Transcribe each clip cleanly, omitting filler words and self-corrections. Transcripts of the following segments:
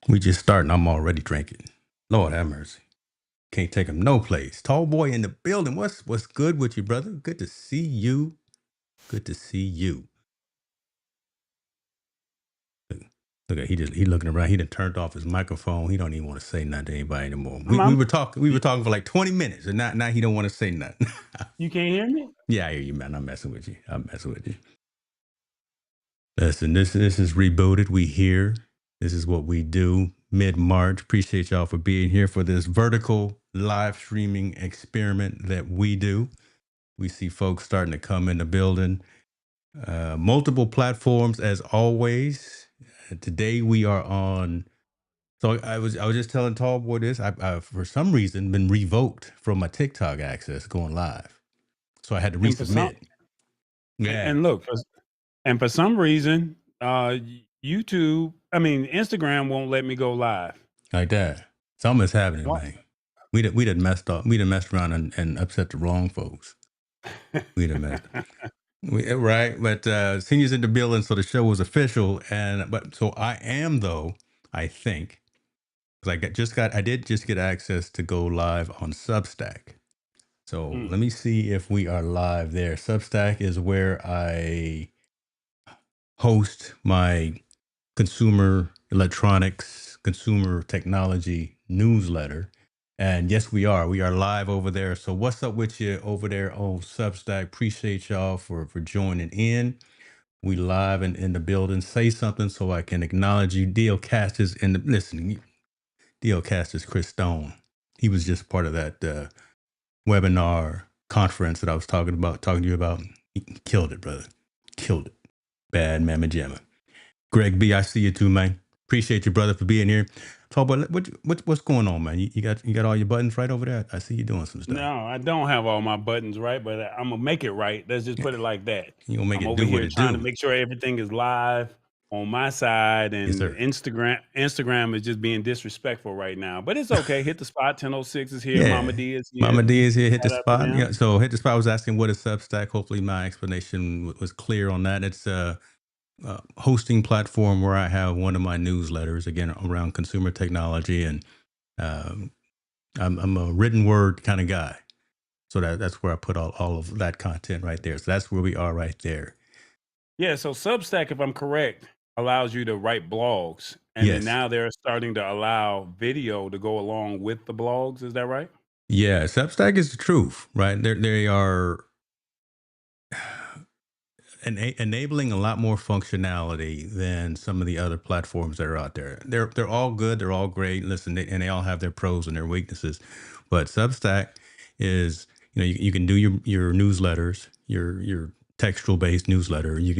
We just starting. I'm already drinking. Lord have mercy. Can't take him no place. Tall boy in the building. What's good with you, brother? Good to see you. Good to see you. Look at he looking around. He done turned off his microphone. He don't even want to say nothing to anybody anymore. We, I'm, we I'm, were talking for like 20 minutes, and now he don't want to say nothing. you can't hear me? Yeah, I hear you, man. I'm messing with you. I'm messing with you. Listen, this is Rebooted. We here. This is what we do mid-March. Appreciate y'all for being here for this vertical live streaming experiment that we do. We see folks starting to come in the building. Multiple platforms as always. Today we are on. So I was just telling Tall Boy this. I for some reason been revoked from my TikTok access going live, so I had to And for some, resubmit. Yeah, and look, and for some reason, YouTube, Instagram won't let me go live. like that. Something's happening, What? man. We done messed up. We done messed around and upset the wrong folks. We done messed. Right, but seniors in the building, so the show was official, and but so I am though. I think because I did just get access to go live on Substack. So Mm. let me see if we are live there. Substack is where I host my consumer electronics, consumer technology newsletter. And yes, we are. We are live over there. So what's up with you over there on Substack? Appreciate y'all for joining in. We live and in the building. Say something so I can acknowledge you. DL Cast is in the listen. DL Cast is Chris Stone. He was just part of that webinar conference that I was talking to you about. He killed it, brother. Killed it. Bad mamma jamma. Greg B, I see you too, man. Appreciate you, brother, for being here. Talk about what's going on, man. You got all your buttons right over there. I see you doing some stuff. No, I don't have all my buttons right, but I'm gonna make it right. Let's just put it like that. You gonna make I'm it over do what here it trying to do? make sure everything is live on my side, Yes, and sir. Instagram is just being disrespectful right now. But it's okay. Hit the spot. 10:06 is here. Yeah. Mama D is here. Mama D is here. Hit the Shout out to spot. Yeah. them. So hit the spot. I was asking what is Substack. Hopefully my explanation was clear on that. It's hosting platform where I have one of my newsletters again around consumer technology, and um, I'm a written word kind of guy, so that's where I put all of that content right there. So that's where we are right there. Yeah, so Substack, if I'm correct, allows you to write blogs, and then Yes, now they're starting to allow video to go along with the blogs. Is that right? yeah. Substack is the truth, right? They are enabling a lot more functionality than some of the other platforms that are out there. They're all good. They're all great. Listen, and they all have their pros and their weaknesses. But Substack is, you can do your newsletters, your textual based newsletter. You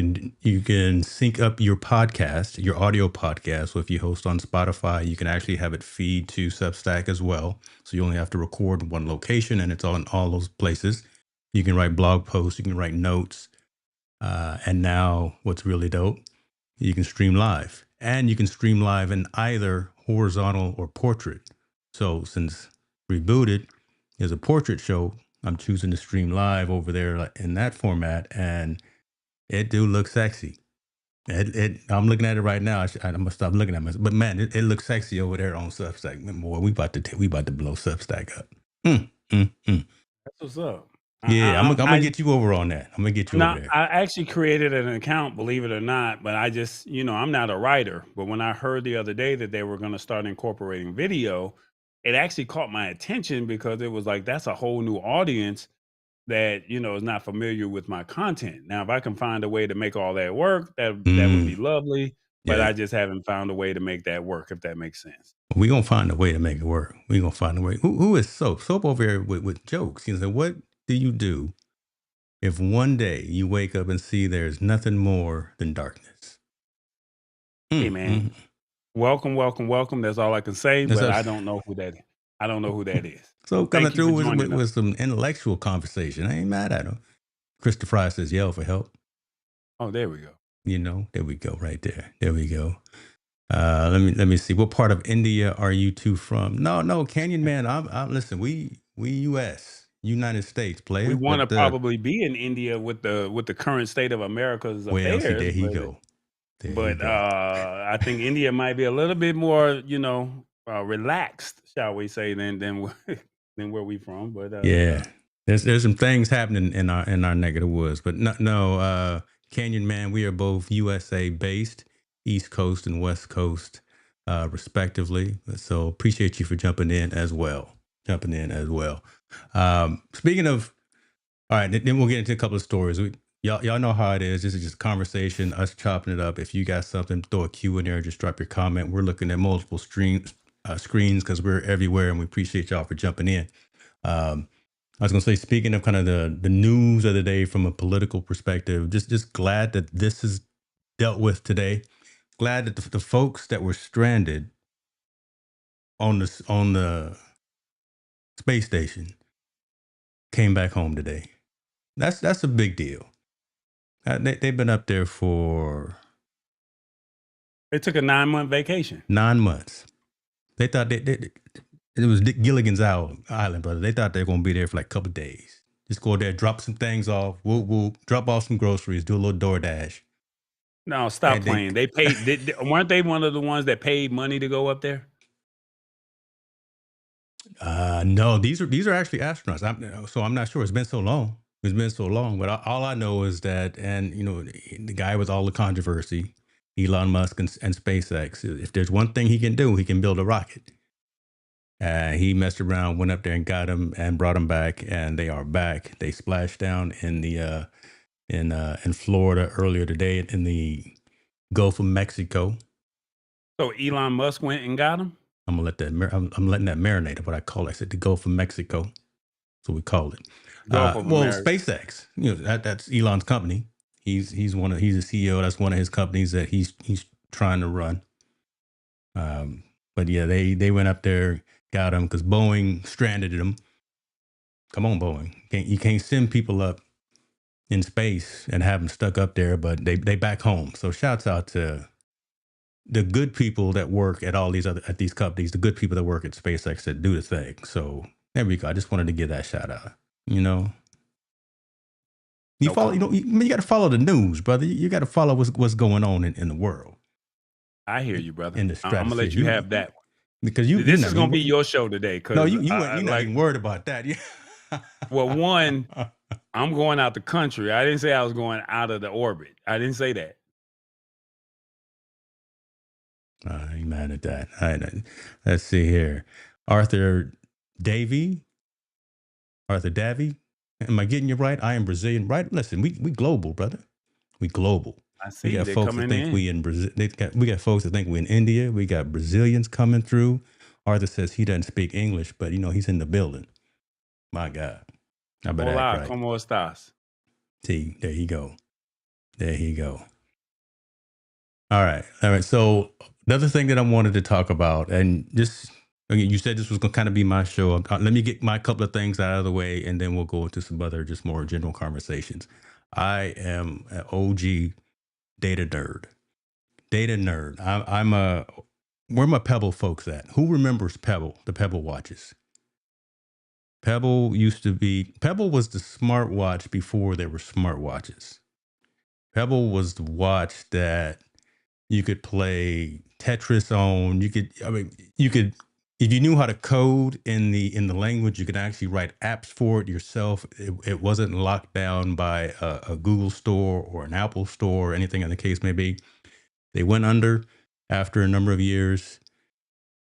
can sync up your podcast, your audio podcast. So if you host on Spotify, you can actually have it feed to Substack as well. So you only have to record in one location, and it's on all those places. You can write blog posts. You can write notes. And now, what's really dope, you can stream live. And you can stream live in either horizontal or portrait. So, since Rebooted is a portrait show, I'm choosing to stream live over there in that format. And it do look sexy. I'm looking at it right now. I'm gonna stop looking at myself. But man, it looks sexy over there on Substack. Boy, we about to blow Substack up. Mm, mm, mm. That's what's up. Yeah, I'm gonna I get you over on that. I'm gonna get you over now there. I actually created an account, believe it or not, but I just, I'm not a writer. But when I heard the other day that they were going to start incorporating video, it actually caught my attention because it was like that's a whole new audience that is not familiar with my content. Now, if I can find a way to make all that work, that would be Mm, lovely. But yeah. I just haven't found a way to make that work, if that makes sense. We gonna find a way to make it work. We gonna find a way. Who is Soap? Soap over here with jokes. He said, "What do you do if one day you wake up and see there's nothing more than darkness?" Hey, Mm, man, mm. welcome, welcome, welcome. That's all I can say. That's But us. I don't know who that. I don't know who that is. So But coming thank you through for with, with, joining us. with some intellectual conversation. I ain't mad at him. Christopher Fry says, "Yell for help." Oh, there we go. There we go, right there. There we go. Let me see. What part of India are you two from? No, Canyon Man. I'm listen. We U.S. United States We player, want to but probably be in India with the current state of America's well, see, affairs, there he but go. There you But go. I think India might be a little bit more, relaxed, shall we say, than than where we from. But Yeah. There's some things happening in our neck of the woods, but no, Canyon Man, we are both USA based, East Coast and West Coast, respectively. So appreciate you for jumping in as well. Jumping in as well. Speaking of, all right, then we'll get into a couple of stories. Y'all know how it is. This is just conversation, us chopping it up. If you got something, throw a Q in there. Just drop your comment. We're looking at multiple screens because we're everywhere, and we appreciate y'all for jumping in. Um, I was going to say, speaking of kind of the news of the day from a political perspective, just glad that this is dealt with today. Glad that the folks that were stranded on the space station came back home today. That's a big deal. They've been up there for they took a 9-month vacation. 9 months. They thought it was Gilligan's Island, brother. They thought they were going to be there for like a couple of days. Just go there, drop some things off, whoop whoop, drop off some groceries, do a little DoorDash, No, stop and then playing. They paid. Weren't they one of the ones that paid money to go up there? no, these are actually astronauts. I'm not sure. It's been so long. It's been so long. But all I know is that, and the guy with all the controversy, Elon Musk and SpaceX. If there's one thing he can do, he can build a rocket. He messed around, went up there and got him and brought him back, and they are back. They splashed down in the in Florida earlier today in the Gulf of Mexico. So Elon Musk went and got him. I'm gonna let that. I'm letting that marinate. What I call it. I said the Gulf of Mexico. That's what we call it. Gulf of Well, America. SpaceX. That's Elon's company. He's the CEO. That's one of his companies that he's trying to run. But yeah, they went up there, got him because Boeing stranded him. Come on, Boeing. You can't send people up in space and have them stuck up there, but they back home. So shouts out to the good people that work at all at these companies, the good people that work at SpaceX that do the thing. So there we go. I just wanted to give that shout out. You No follow. comment. You got to follow the news, brother. You got to follow what's going on in the world, I hear you, brother. in the I'm gonna stratosphere. let you have that one. Because you're This not is gonna be even. your show today, No, because you're not even worried about that. Yeah. well, one, I'm going out the country. I didn't say I was going out of the orbit. I didn't say that. I ain't mad at that. Let's see here. Arthur Davy. Arthur Davy. Am I getting you right? I am Brazilian, right? Listen, we global, brother. We global. I We see got they're folks that coming think in. we in Brazil. We got folks that think we in India. We got Brazilians coming through. Arthur says he doesn't speak English, but he's in the building. My God, I better act Hola, right. ¿cómo estás? See, there you go. There you go. All right. So another thing that I wanted to talk about, and just again, you said this was going to kind of be my show. Let me get my couple of things out of the way, and then we'll go into some other just more general conversations. I am an OG data nerd. Data nerd. I'm a. Where my Pebble folks at? Who remembers Pebble? The Pebble watches. Pebble was the smartwatch before there were smartwatches. Pebble was the watch that you could play Tetris on. You could, if you knew how to code in the language, you could actually write apps for it yourself. It wasn't locked down by a Google store or an Apple store or anything in the case may be. They went under after a number of years.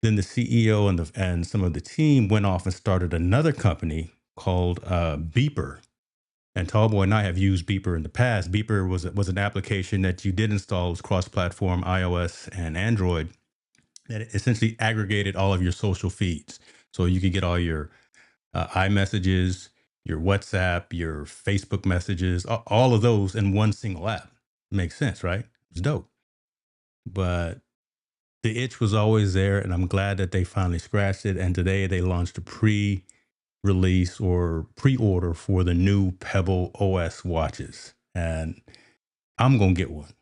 Then the CEO and some of the team went off and started another company called Beeper. And Tallboy and I have used Beeper in the past. Beeper was an application that you did install. It was cross-platform, iOS and Android, that essentially aggregated all of your social feeds. So you could get all your iMessages, your WhatsApp, your Facebook messages, all of those in one single app. Makes sense, right? It's dope. But the itch was always there, and I'm glad that they finally scratched it. And today they launched a release or pre-order for the new Pebble OS watches, and I'm gonna get one.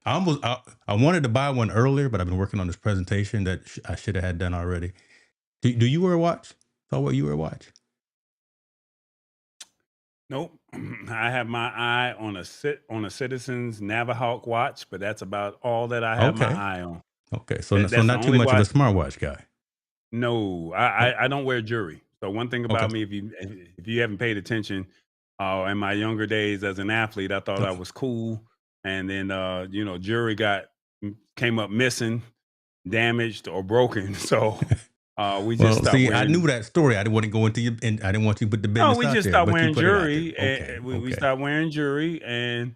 I wanted to buy one earlier, but I've been working on this presentation that I should have had done already. Do you wear a watch? Oh, what you wear a watch? Nope. I have my eye on a Citizens Navahawk watch, but that's about all that I have my Okay. eye on. Okay. So That's the not too only much of a watch. smartwatch guy. No, Oh, I don't wear jewelry. So one thing okay. about me, if you haven't paid attention, in my younger days as an athlete, I thought I was cool, and then jewelry came up missing, damaged, or broken. So we just Well, stopped see, I wearing. knew that story. I didn't want to go into you, and I didn't want you to put the No, business we out just there, stopped but you wearing put it out there. jewelry, Okay. and we Okay. stopped wearing jewelry, and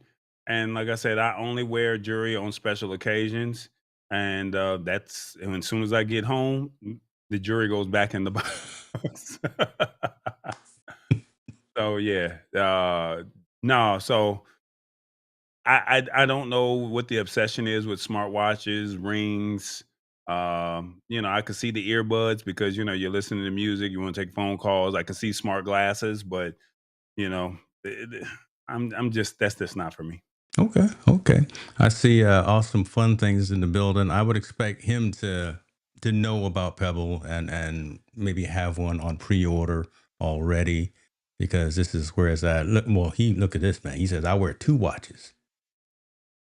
like I said, I only wear jewelry on special occasions, and and as soon as I get home, the jewelry goes back in the box. So yeah, no, so I don't know what the obsession is with smartwatches, rings. I could see the earbuds because you're listening to music, you want to take phone calls. I can see smart glasses, but you know, I'm just that's just not for me. Okay, okay. I see awesome fun things in the building. I would expect him to know about Pebble and maybe have one on pre-order already because this is where it's at. Look, well, he look at this man. He says I wear two watches.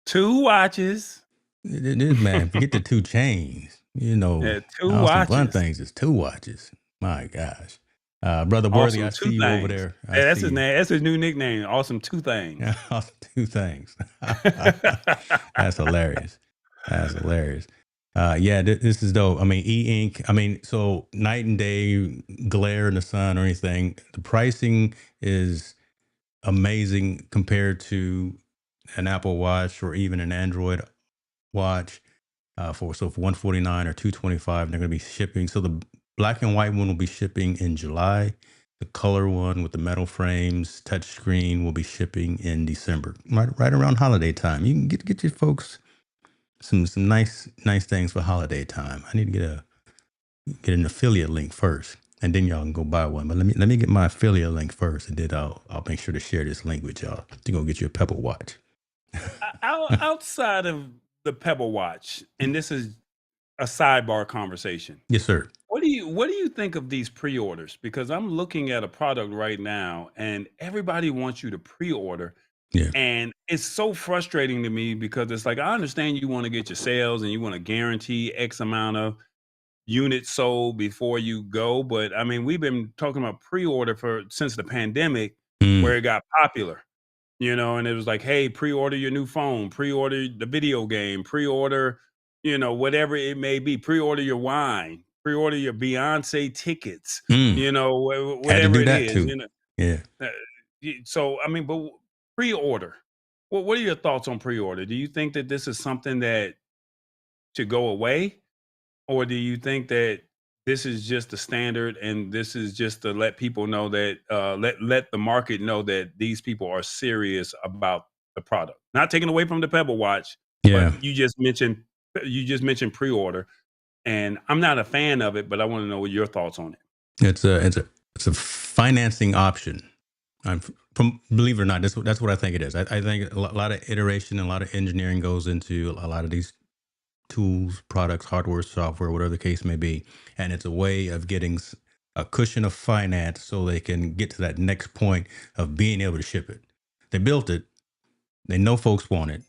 2 watches. It is man. Forget the two chains. Yeah, 2 Awesome fun watches. things is two watches. My gosh, brother Worthy, I Awesome see 2 you over things. there. I Hey, that's see his you. name. That's his new nickname. Awesome 2 things. Yeah, awesome two things. That's hilarious. That's hilarious. Yeah, this is dope. I mean, e-ink. I mean, so night and day glare in the sun or anything. The pricing is amazing compared to an Apple Watch or even an Android watch. For 149 or 225, they're going to be shipping. So the black and white one will be shipping in July. The color one with the metal frames, touchscreen will be shipping in December, right around holiday time. You can get your folks some nice things for holiday time. I need to get an affiliate link first, and then y'all can go buy one. But let me get my affiliate link first, and then I'll make sure to share this link with y'all to go get you a Pebble watch. Outside of the Pebble Watch, and this is a sidebar conversation. Yes, sir. What do you think of these pre-orders? Because I'm looking at a product right now and everybody wants you to pre-order, Yeah. and it's so frustrating to me because it's like I understand you want to get your sales and you want to guarantee X amount of units sold before you go, but I mean, we've been talking about pre-order for since the pandemic Mm, where it got popular. And it was like, hey, pre-order your new phone, pre-order the video game, pre-order, whatever it may be, pre-order your wine, pre-order your Beyonce tickets, mm. Had to whatever do it that is, too. Yeah. uh, so I mean, but pre-order. What are your thoughts on pre-order? Do you think that this is something that should go away? Or do you think that this is just the standard and this is just to let people know that let the market know that these people are serious about the product? Not taking away from the Pebble Watch, but Yeah. you just mentioned pre-order, and I'm not a fan of it, but I want to know what your thoughts on it. It's a financing option. From believe it or not, that's what I think it is. I think a lot of iteration and a lot of engineering goes into a lot of these tools, products, hardware, software, whatever the case may be, and it's a way of getting a cushion of finance so they can get to that next point of being able to ship it. They built it. They know folks want it.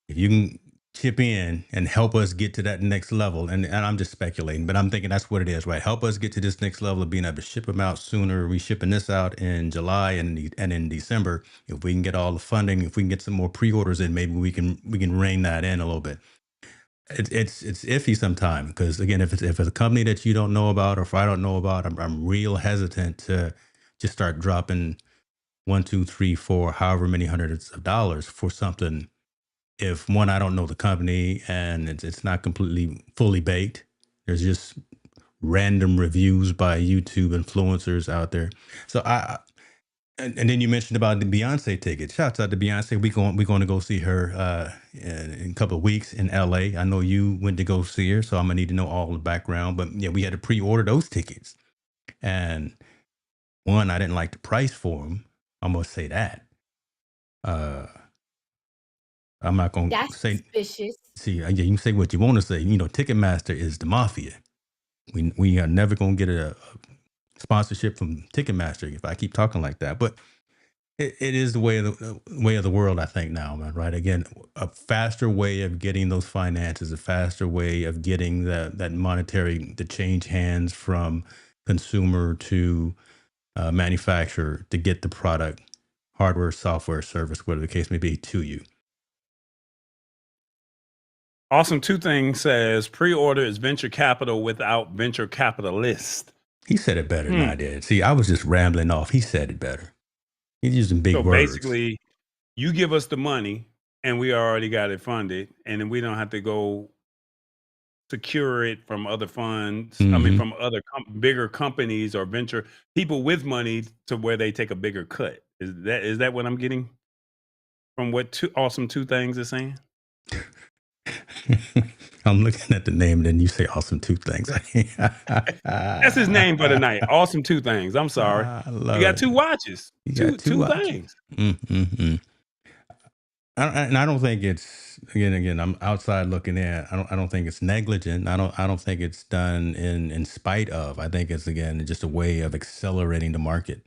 If you can chip in and help us get to that next level, and I'm just speculating, but I'm thinking that's what it is, right? Help us get to this next level of being able to ship them out sooner. We shipping this out in July and in December. If we can get all the funding, if we can get some more pre-orders in, maybe we can rein that in a little bit. It's iffy sometimes because again, if it's a company that you don't know about or if I don't know about, I'm real hesitant to just start dropping one, two, three, four, however many hundreds of dollars for something if one I don't know the company and it's not completely fully baked. There's just random reviews by YouTube influencers out there. So and then you mentioned about the Beyonce ticket. Shouts out to Beyonce. We going to go see her in a couple of weeks in LA. I know you went to go see her, so I'm gonna need to know all the background. But yeah, we had to pre-order those tickets, and one I didn't like the price for them. I'm gonna say that. Uh, I'm not gonna That's say. suspicious. See, yeah, you can say what you want to say. Ticketmaster is the mafia. We are never gonna get a sponsorship from Ticketmaster if I keep talking like that. But it is the way of the world, I think now, man. Right? Again, a faster way of getting those finances, a faster way of getting that monetary to change hands from consumer to manufacturer to get the product, hardware, software, service, whatever the case may be, to you. Awesome Two Thing says pre-order is venture capital without venture capitalist. He said it better than Hmm. I did. See, I was just rambling off. He said it better. He's using big So words. basically, you give us the money and we already got it funded, and then we don't have to go secure it from other funds. I mean, Hmm. from other bigger companies or venture people with money to where they take a bigger cut. Is that what I'm getting from what Awesome Two Things is saying? I'm looking at the name, and then you say awesome two things. That's his name for the night. Awesome Two Things. I'm sorry. I You love got it. two watches. You Two got two two watches. things. Mm-mm-mm. And I don't think it's again. I'm outside looking in. I don't think it's negligent. I don't think it's done in spite of. I think it's again just a way of accelerating the market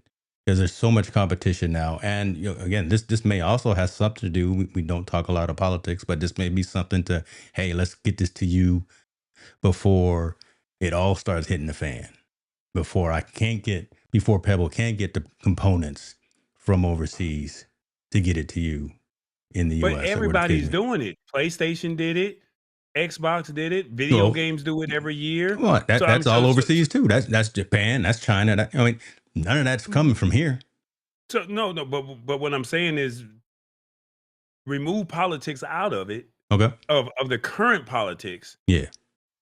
because there's so much competition now. And again, this may also have something to do. We don't talk a lot of politics, but this may be something to, hey, let's get this to you before it all starts hitting the fan. Before Pebble can't get the components from overseas to get it to you in the But US or whatever the case everybody's may be. doing it. PlayStation did it. Xbox did it. Video Well, games do it every year. well, So I'm that's all so overseas too. That's Japan, that's China. I mean, none of that's coming from here. no, but what I'm saying is remove politics out of it, Okay. of the current politics. Yeah.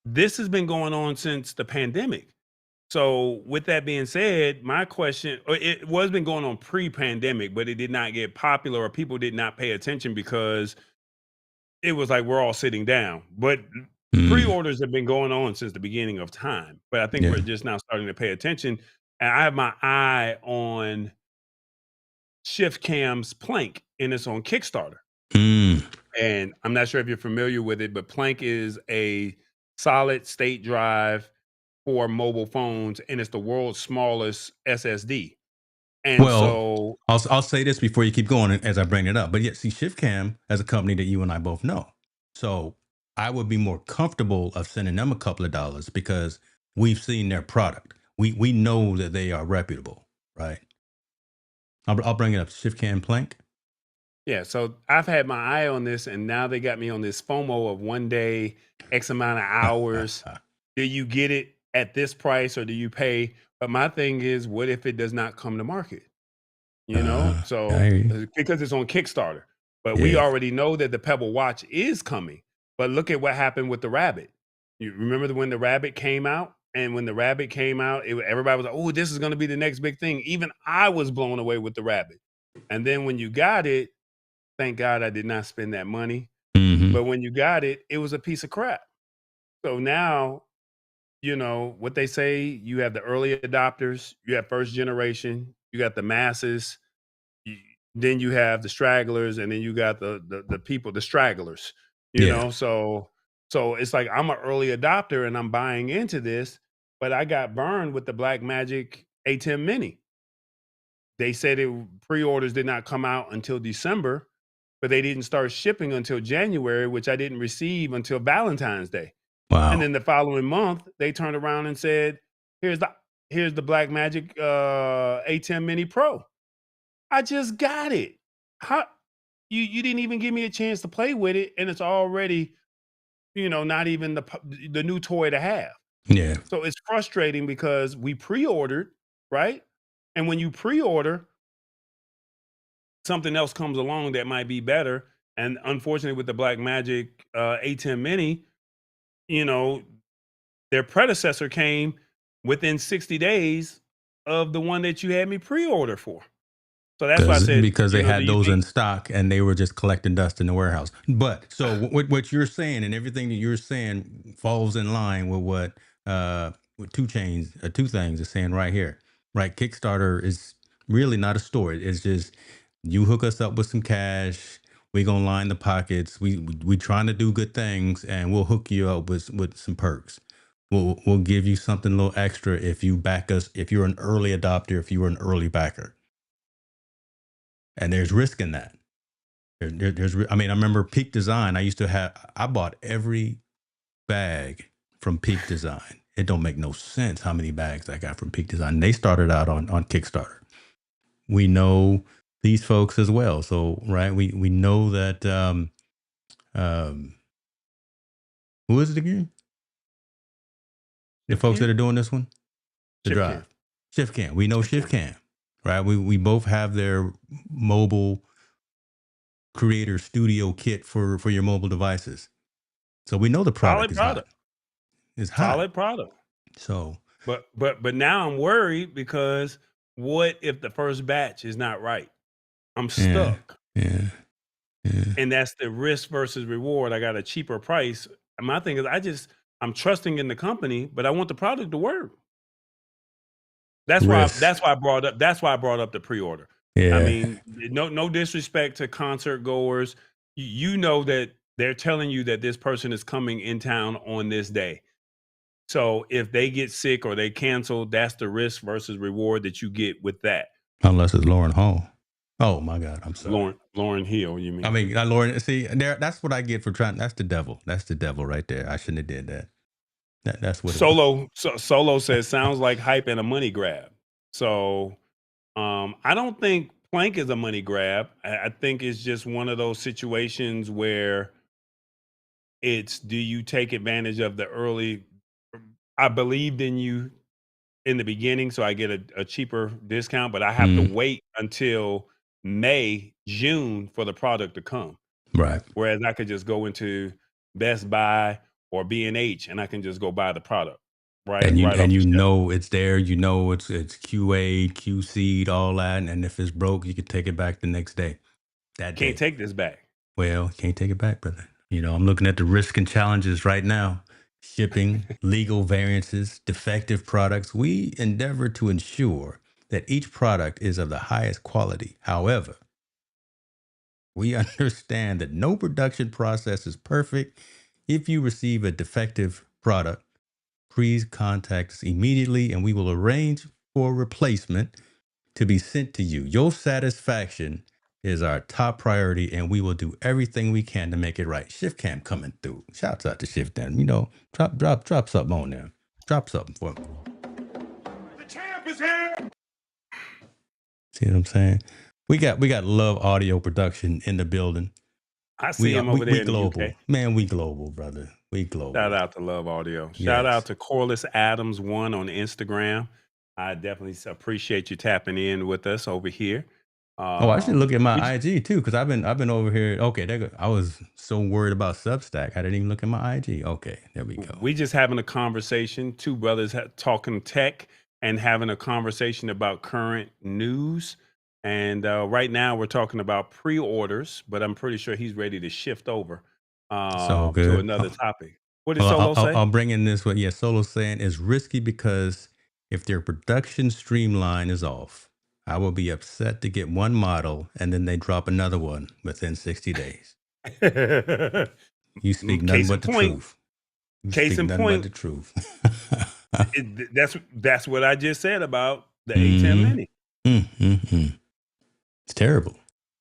This has been going on since the pandemic. So with that being said, my question, or it was been going on pre-pandemic, but it did not get popular or people did not pay attention because it was like we're all sitting down. But Mm, pre-orders have been going on since the beginning of time. But I think we're yeah. just now starting to pay attention. And I have my eye on Shift Cam's Plank, and it's on Kickstarter. Mm. And I'm not sure if you're familiar with it, but Plank is a solid state drive for mobile phones, and it's the world's smallest SSD. And Well, so, I'll say this before you keep going as I bring it up. But yeah, see, ShiftCam as a company that you and I both know. So I would be more comfortable of sending them a couple of dollars because we've seen their product. We know that they are reputable, right? I'll bring it up. ShiftCam Plank. yeah, so I've had my eye on this, and now they got me on this FOMO of 1 day, X amount of hours. Do you get it at this price or do you pay? But my thing is, what if it does not come to market? I So hear you. because it's on Kickstarter, but we Yeah. already know that the Pebble Watch is coming. But look at what happened with the Rabbit. You remember when the Rabbit came out? And when the Rabbit came out, everybody was like, "Oh, this is going to be the next big thing." Even I was blown away with the Rabbit. And then when you got it, thank God I did not spend that money. Hmm. But when you got it, it was a piece of crap. So now, what they say, you have the early adopters, you have first generation, you got the masses, y- then you have the stragglers, and then you got the people, the stragglers. You Yeah. know, so it's like I'm an early adopter and I'm buying into this, but I got burned with the Black Magic A10 Mini. They said pre-orders did not come out until December, but they didn't start shipping until January, which I didn't receive until Valentine's Day. And Wow. then the following month, they turned around and said, "Here's the here's the Black Magic A10 Mini Pro." I just got it. How you didn't even give me a chance to play with it, and it's already, not even the new toy to have. Yeah. So it's frustrating because we pre-ordered, right? And when you pre-order, something else comes along that might be better. And unfortunately, with the Black Magic A10 Mini, you know, their predecessor came within 60 days of the one that you had me pre-order for. So that's why I said, Because they do had you those think? in stock and they were just collecting dust in the warehouse. But so what you're saying and everything that you're saying falls in line with two things is saying right here. Right, Kickstarter is really not a store. It's just you hook us up with some cash. We gonna line the pockets. We trying to do good things, and we'll hook you up with some perks. We'll give you something a little extra if you back us. If you're an early adopter, if you were an early backer. and there's risk in that. I mean, I remember Peak Design. I bought every bag from Peak Design. It don't make no sense how many bags I got from Peak Design. They started out on Kickstarter. We know these folks as well. So, right, we know that um who is it again? The Shift folks that Cam? are doing this one? The Shift Cam. drive. Shift Cam. We know Shift Shift Cam. Cam. Right? We both have their mobile creator studio kit for your mobile devices. So we know the product Solid is hot. product. It's hot. Solid product. So But now I'm worried because what if the first batch is not right? I'm yeah, stuck. yeah, yeah. And that's the risk versus reward. I got a cheaper price. And my thing is I'm trusting in the company, but I want the product to work. Risk. That's why I brought up the pre-order. I Yeah. mean, no disrespect to concert goers. You know that they're telling you that this person is coming in town on this day. So if they get sick or they cancel, that's the risk versus reward that you get with that. Unless it's Lauren Hall. Oh my God, I'm sorry. Lauren Hill, you I mean? mean, Lauren. See, there. That's what I get for trying. That's the devil. That's the devil right there. I shouldn't have did that. That's what it was. Solo says sounds like hype and a money grab. So I don't think Plank is a money grab. I think it's just one of those situations where it's do you take advantage of the early I believed in you in the beginning, so I get a cheaper discount, but I have to Mm, wait until May, June for the product to come. right. Whereas I could just go into Best Buy or B&H and I can just go buy the product And right off and the you shelf. know it's there. You know it's QA, QC'd, all that. And if it's broke, you can take it back the next day. That Can't day. take this back. Well, can't take it back, brother. I'm looking at the risk and challenges right now. Shipping, legal variances, defective products. We endeavor to ensure that each product is of the highest quality. However, we understand that no production process is perfect. If you receive a defective product, please contact us immediately and we will arrange for a replacement to be sent to you. Your satisfaction is our top priority, and we will do everything we can to make it right. Shift Cam coming through. Shouts out to Shift Cam. Drop something on there. Drop something for me. The champ is here. See what I'm saying? We got Love Audio Production in the building. I We see are him we, over there we in the UK. global, man. We global, brother. We Shout global. out to Love Audio. Shout out Yes. to Corliss Adams one on Instagram. I definitely appreciate you tapping in with us over here. Oh, I should look at We my IG too, because I've been over here. Okay, I was so worried about Substack, I didn't even look at my IG. Okay, there we go. we just having a conversation, two brothers talking tech and having a conversation about current news. And right now we're talking about pre-orders, but I'm pretty sure he's ready to shift over So to good. another topic. What did Well, Solo say? I'll bring in this one. Yeah, Solo saying is risky because if their production streamline is off, I will be upset to get one model and then they drop another one within 60 days. You speak nothing Case but in the point. truth. You Case speak in nothing but point. the truth. That's what I just said about the A10 mm-hmm. Mini. Mm-hmm. It's terrible.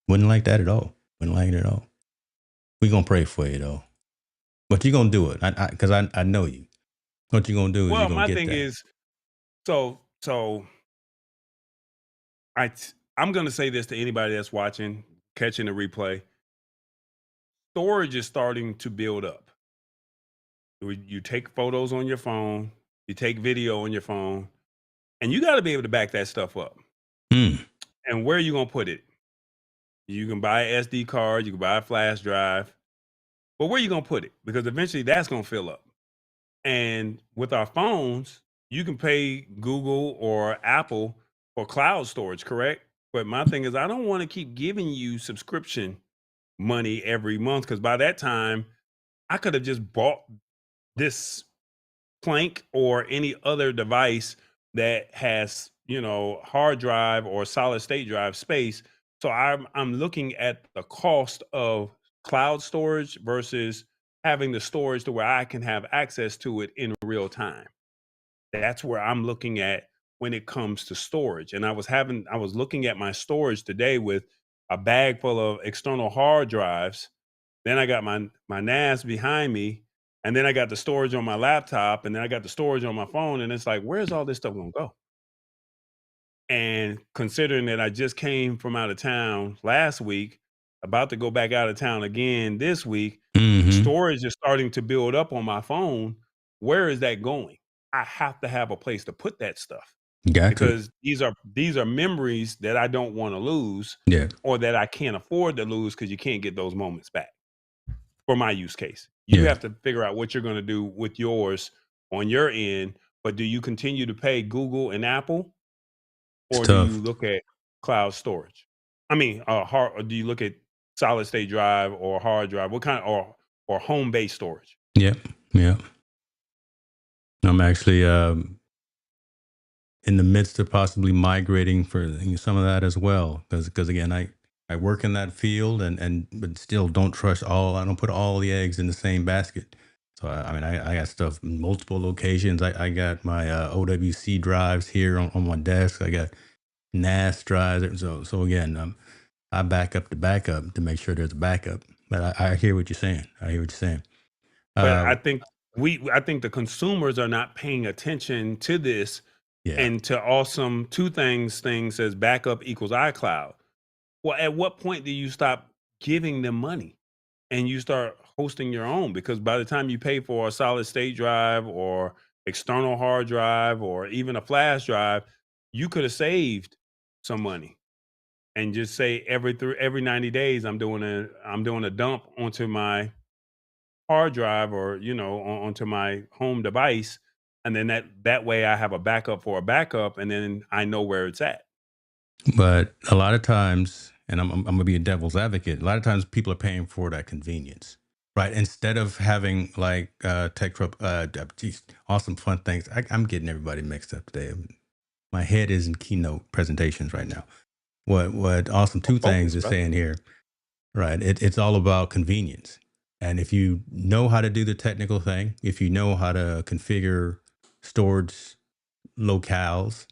Wouldn't like that at all. Wouldn't like it at all. We gonna pray for you though. But you gonna do it. Because I know you. What you gonna do is you Well, gonna my get thing that. is, so I'm going to say this to anybody that's watching, catching the replay. Storage is starting to build up. You take photos on your phone, you take video on your phone, and you got to be able to back that stuff up. Mm. And where are you going to put it? You can buy an SD card, you can buy a flash drive, but where are you going to put it? Because eventually that's going to fill up. And with our phones, you can pay Google or Apple for cloud storage, correct? But my thing is, I don't want to keep giving you subscription money every month because by that time, I could have just bought this Plank or any other device that has, hard drive or solid state drive space. So I'm looking at the cost of cloud storage versus having the storage to where I can have access to it in real time. That's where I'm looking at when it comes to storage. And I was looking at my storage today with a bag full of external hard drives. Then I got my NAS behind me, and then I got the storage on my laptop, and then I got the storage on my phone, and it's like, where's all this stuff gonna go? And considering that I just came from out of town last week, about to go back out of town again this week, Mm-hmm. storage is starting to build up on my phone. Where is that going? I have to have a place to put that stuff Got to. because these are memories that I don't want to lose Yeah. or that I can't afford to lose because you can't get those moments back. For my use case, you Yeah. have to figure out what you're going to do with yours on your end. But do you continue to pay Google and Apple, It's or do you tough. look at cloud storage? I mean, hard, or do you look at solid state drive or hard drive? What kind, or home based storage? Yeah. Yeah. I'm actually in the midst of possibly migrating for some of that as well, because again, I work in that field, and but still don't trust all. I don't put all the eggs in the same basket. So I mean, I got stuff in multiple locations. I got my OWC drives here on my desk. I got NAS drives. So again, I back up the backup to make sure there's a backup. But I hear what you're saying. I hear what you're saying. But Uh, I think the consumers are not paying attention to this, yeah. and to awesome two things as backup equals iCloud. Well, at what point do you stop giving them money and you start hosting your own? Because by the time you pay for a solid state drive or external hard drive or even a flash drive, you could have saved some money and just say every 90 days I'm doing a dump onto my hard drive, or onto my home device, and then that way I have a backup for a backup, and then I know where it's at. But a lot of times, and I'm gonna be a devil's advocate. A lot of times, people are paying for that convenience, right? Instead of having like geez, awesome fun things. I'm getting everybody mixed up today. My head is in keynote presentations right now. What awesome two things Focus, is brother. saying here, right? It's all about convenience, and if you know how to do the technical thing, if you know how to configure storage locales,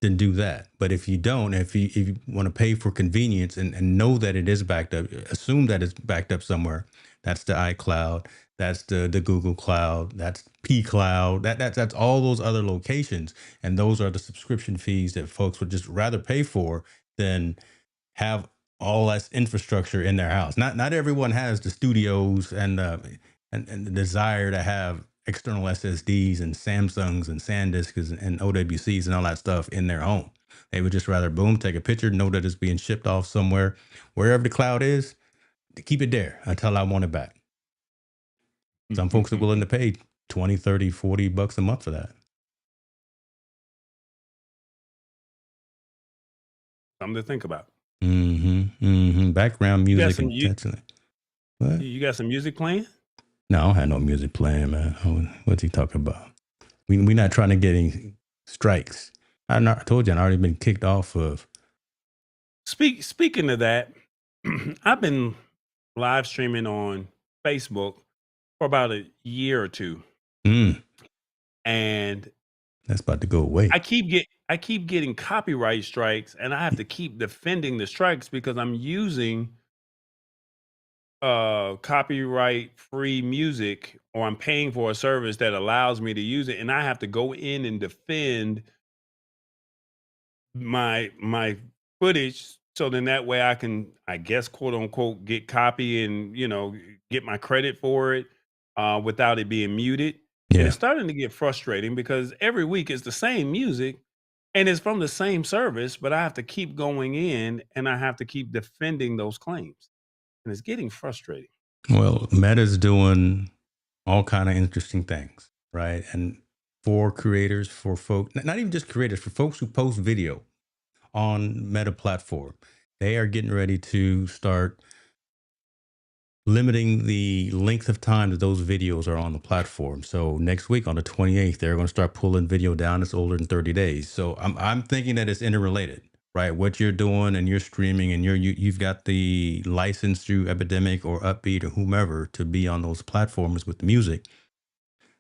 then do that. But if you don't, if you want to pay for convenience, and know that it is backed up, assume that it's backed up somewhere. That's the iCloud, that's the Google Cloud, that's P Cloud, that's all those other locations, and those are the subscription fees that folks would just rather pay for than have all that infrastructure in their house. Not everyone has the studios and the desire to have external SSDs and Samsungs and SanDisks and OWCs and all that stuff in their home. They would just rather boom, take a picture, know that it's being shipped off somewhere, wherever the cloud is, to keep it there until I want it back. Some folks are willing to pay 20, 30, $40 a month for that. Something to think about. Mm-hmm. Mm-hmm. Background You got music some you intentionally. What? you got some music playing? No, I don't have no music playing, man. What's he talking about? We not trying to get any strikes. I told you I already been kicked off of. Speaking of that, I've been live streaming on Facebook for about a year or two, Mm, and that's about to go away. I keep getting copyright strikes, and I have to keep defending the strikes because I'm using copyright free music, or I'm paying for a service that allows me to use it, and I have to go in and defend my footage, so then that way I can, I guess, quote unquote, get copy and get my credit for it without it being muted. And Yeah. it's starting to get frustrating because every week it's the same music and it's from the same service, but I have to keep going in and I have to keep defending those claims, and it's getting frustrating. Well, Meta's doing all kind of interesting things, right? And for creators, for folks, not even just creators, for folks who post video on Meta platform, they are getting ready to start limiting the length of time that those videos are on the platform. So next week on the 28th, they're going to start pulling video down that's older than 30 days. So I'm thinking that it's interrelated, right? What you're doing and you're streaming and you've got the license through Epidemic or Upbeat or whomever to be on those platforms with the music.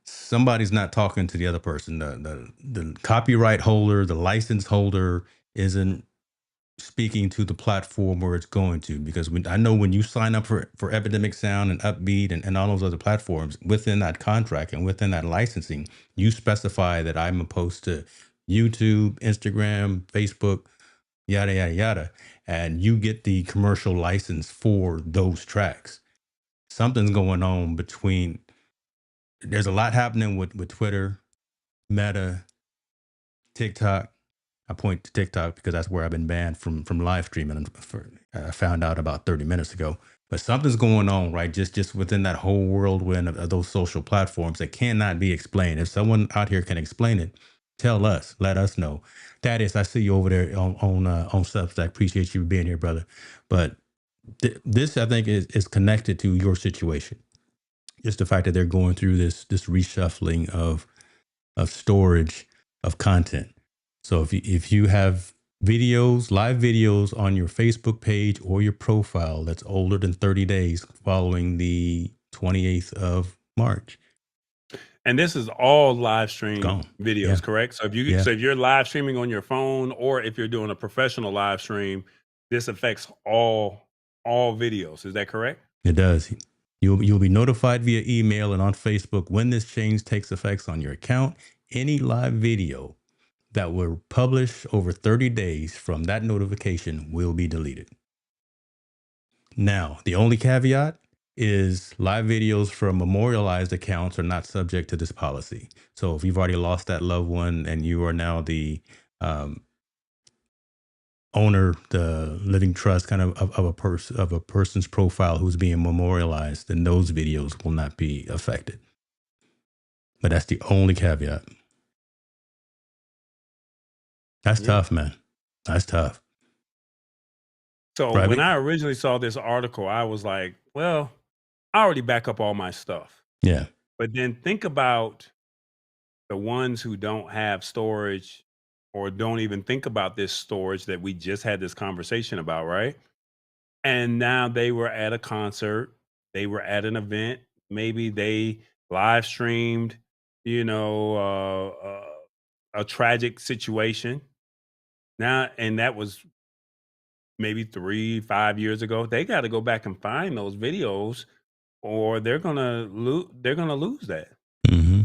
Somebody's not talking to the other person. The copyright holder, the license holder isn't speaking to the platform where it's going to, because I know when you sign up for Epidemic Sound and Upbeat and all those other platforms, within that contract and within that licensing, you specify that I'm opposed to YouTube, Instagram, Facebook, yada yada yada, and you get the commercial license for those tracks. Something's going on between. There's a lot happening with Twitter, Meta, TikTok. I point to TikTok because that's where I've been banned from live streaming. I found out about 30 minutes ago. But something's going on, right? Just within that whole whirlwind of those social platforms that cannot be explained. If someone out here can explain it, tell us. Let us know. Thaddeus, I see you over there on Substack. Appreciate you being here, brother. But this, I think, is connected to your situation. Just the fact that they're going through this reshuffling of storage of content. So if you have videos, live videos on your Facebook page or your profile that's older than 30 days following the 28th of March, And this is all live it's stream gone. Yeah. videos, correct? So Yeah. if you're live streaming on your phone, or if you're doing a professional live stream, this affects all videos. Is that correct? It does. You'll be notified via email and on Facebook when this change takes effect on your account. Any live video that were published over 30 days from that notification will be deleted. Now, the only caveat is live videos from memorialized accounts are not subject to this policy. So if you've already lost that loved one and you are now the owner, the living trust kind of a person's profile who's being memorialized, then those videos will not be affected. But that's the only caveat. That's Yeah. tough, man. That's tough. So when Right? I originally saw this article, I was like, well, I already back up all my stuff. Yeah. But then think about the ones who don't have storage, or don't even think about this storage that we just had this conversation about, right? And now they were at a concert, they were at an event, maybe they live streamed, you know, a tragic situation. Now, and that was maybe 3, 5 years ago. They got to go back and find those videos, or they're gonna lose. They're gonna lose that. Mm-hmm.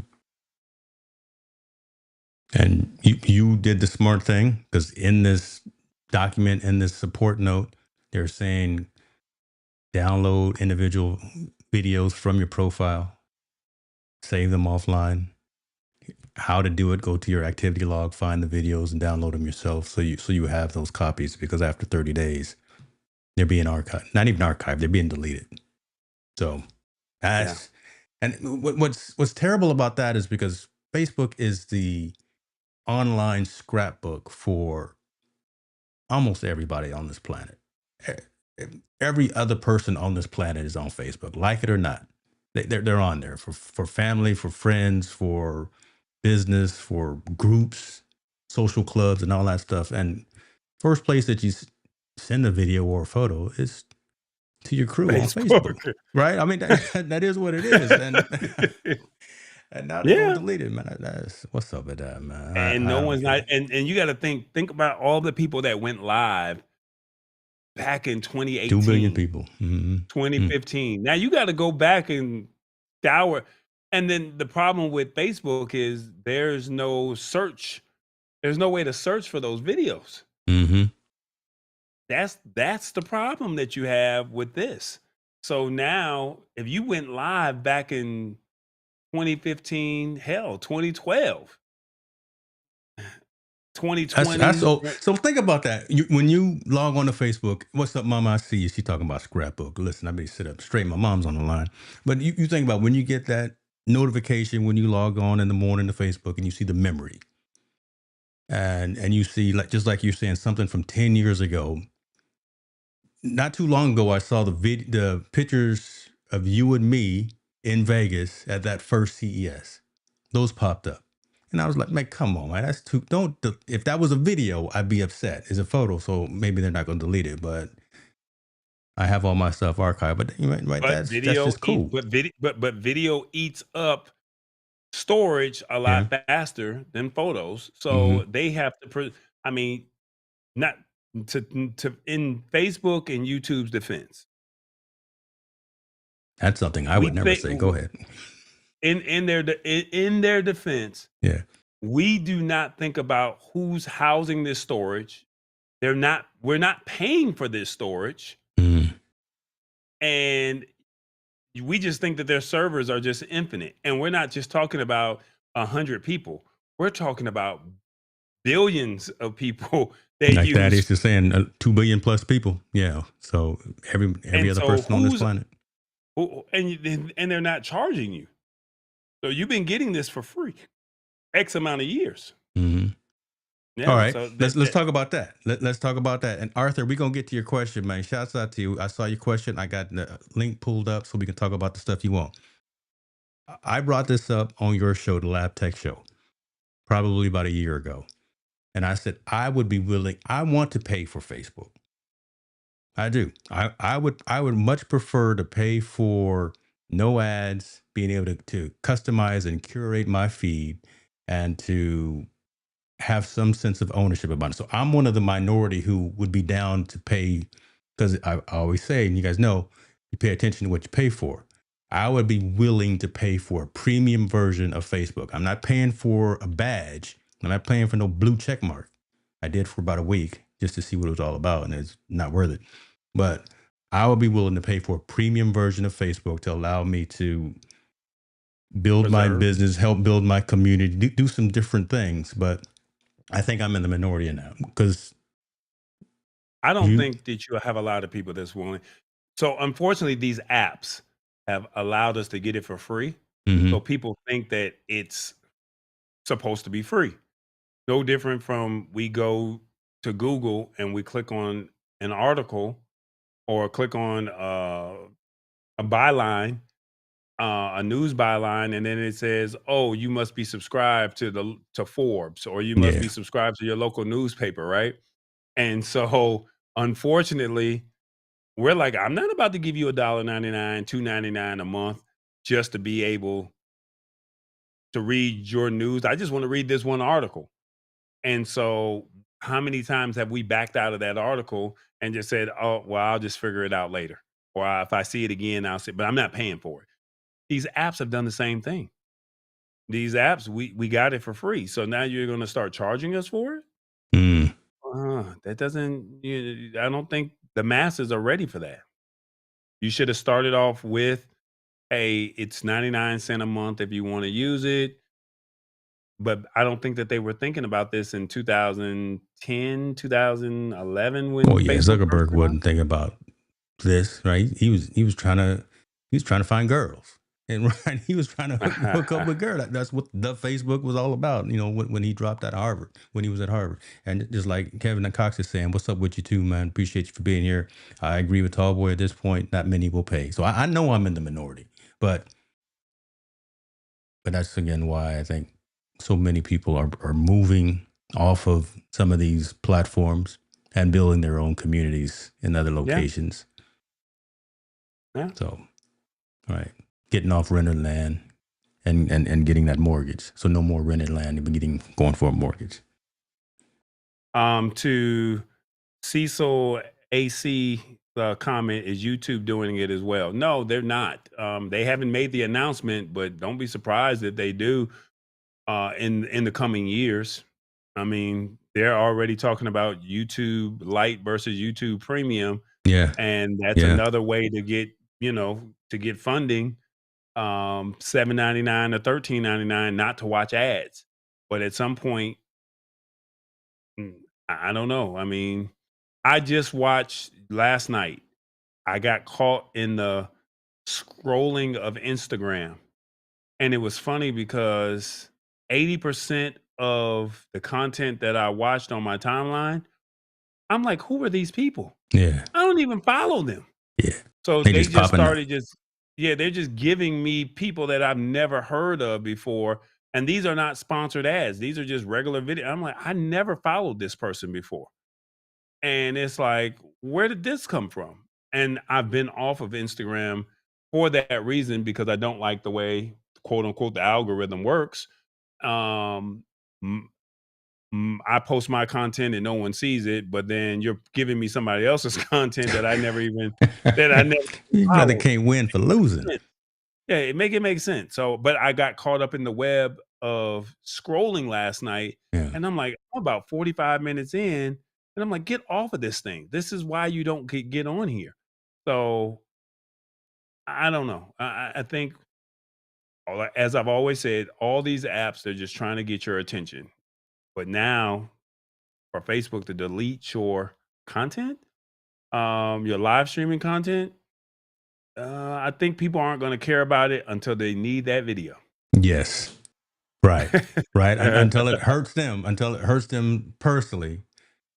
And you did the smart thing, because in this document, in this support note, they're saying download individual videos from your profile, save them offline. How to do it: go to your activity log, find the videos, and download them yourself. So you have those copies, because after 30 days, they're being archived. Not even archived; they're being deleted. So Yeah. that's and what's terrible about that is because Facebook is the online scrapbook for almost everybody on this planet. Every other person on this planet is on Facebook, like it or not. They're on there for family, for friends, for business, for groups, social clubs, and all that stuff. And first place that you send a video or a photo is to your crew on Facebook, Facebook. right? I mean, that is what it is. And and now they're gonna Yeah. delete it, man. That's what's up with that, man. And I no don't one's get not, it. and you got to think about all the people that went live back in 2 billion 2018, people. Mm-hmm. 2015. Now you got to go back and scour. And then the problem with Facebook is there's no search. There's no way to search for those videos. Mm-hmm. That's the problem that you have with this. So now if you went live back in 2015, hell, 2012, That's 2020, so. So think about that. When you log on to Facebook, what's up, Mama? I see you. She talking about scrapbook. Listen, I may sit up straight. My mom's on the line. But you think about when you get that notification when you log on in the morning to Facebook and you see the memory, and you see, like, just like you're saying, something from 10 years ago. Not too long ago, I saw the pictures of you and me in Vegas at that first CES. Those popped up. And I was like, man, come on, man. That's too, don't, if that was a video, I'd be upset. It's a photo, so maybe they're not going to delete it, but I have all my stuff archived. But right, but that's just cool. but video eats up storage a Yeah. lot faster than photos. Mm-hmm. So they have to I mean, not to in Facebook and YouTube's defense, That's something I we would never think say. Go ahead. in their defense, Yeah. we do not think about who's housing this storage. We're not paying for this storage, Mm. and we just think that their servers are just infinite. And we're not just talking about 100 people. We're talking about billions of people that Like that use. is just saying 2 billion plus people. Yeah. So every And other so person on this planet. and they're not charging you. So you've been getting this for free X amount of years. Hmm. All Yeah. right, So let's talk about that. Let's talk about that. And Arthur, we're gonna get to your question, man. Shouts out to you. I saw your question. I got the link pulled up so we can talk about the stuff you want. I brought this up on your show, the Lab Tech Show, probably about a year ago, and I said I would be willing. I want to pay for Facebook. I do. I would much prefer to pay for no ads, being able to customize and curate my feed, and to have some sense of ownership about it. So I'm one of the minority who would be down to pay, because I always say, and you guys know, you pay attention to what you pay for. I would be willing to pay for a premium version of Facebook. I'm not paying for a badge. I'm not paying for no blue check mark. I did for about a week just to see what it was all about, and it's not worth it. But I would be willing to pay for a premium version of Facebook to allow me to build my preserve. business, help build my community, do some different things. But I think I'm in the minority now because I don't you. think that you have a lot of people that's willing. So unfortunately, these apps have allowed us to get it for free. So Hmm. people think that it's supposed to be free. No different from we go to Google and we click on an article or click on a byline, a news byline, and then it says, "Oh, you must be subscribed to Forbes, or you must be Yeah. subscribed to your local newspaper," right? And so, unfortunately, we're like, "I'm not about to give you $1.99, $2.99 a month just to be able to read your news. I just want to read this one article." And so, how many times have we backed out of that article and just said, "Oh, well, I'll just figure it out later," or if I see it again, I'll see. But I'm not paying for it. These apps have done the same thing. These apps, we got it for free, so now you're going to start charging us for it? Mm. That doesn't. I don't think the masses are ready for that. You should have started off with, "Hey, it's 99 cents a month if you want to use it." But I don't think that they were thinking about this in 2010, 2011 Well, when yeah, Facebook first Zuckerberg came out. wasn't thinking about this, right? He was trying to find girls, and right, he was trying to hook up with girls. That's what the Facebook was all about. When he dropped out of Harvard, when he was at Harvard, and just like Kevin and Cox is saying, "What's up with you too, man? Appreciate you for being here." I agree with Tallboy at this point. Not many will pay, so I know I'm in the minority, but that's again why I think so many people are moving off of some of these platforms and building their own communities in other Yeah, locations. yeah. So, all right, getting off rented land and getting that mortgage. So no more rented land, but going for a mortgage. To Cecil AC comment, is YouTube doing it as well? No, they're not. They haven't made the announcement, but don't be surprised if they do in the coming years. I mean, they're already talking about YouTube Lite versus YouTube Premium, Yeah, and that's yeah, another way to get to get funding. 7.99 or 13.99, not to watch ads. But at some point, I don't know. I mean, I just watched last night. I got caught in the scrolling of Instagram. And it was funny because 80% of the content that I watched on my timeline, I'm like, who are these people? yeah, I don't even follow them. yeah. So They they just just popping up. started yeah, they're just giving me people that I've never heard of before. And these are not sponsored ads. These are just regular video. I'm like, I never followed this person before. And it's like, where did this come from? And I've been off of Instagram for that reason because I don't like the way, quote unquote, the algorithm works. Um, I post my content and no one sees it, but then you're giving me somebody else's content that I never even that I never You brother followed. can't win for losing. Yeah, it make sense. So, but I got caught up in the web of scrolling last night, Yeah. and I'm like, I'm about 45 minutes in, and I'm like, get off of this thing. This is why you don't get on here. So I don't know. I think, as I've always said, all these apps they're just trying to get your attention. But now, for Facebook to delete your content, your live streaming content, I think people aren't going to care about it until they need that video. Yes. Right. Right. Until it hurts them, until it hurts them personally.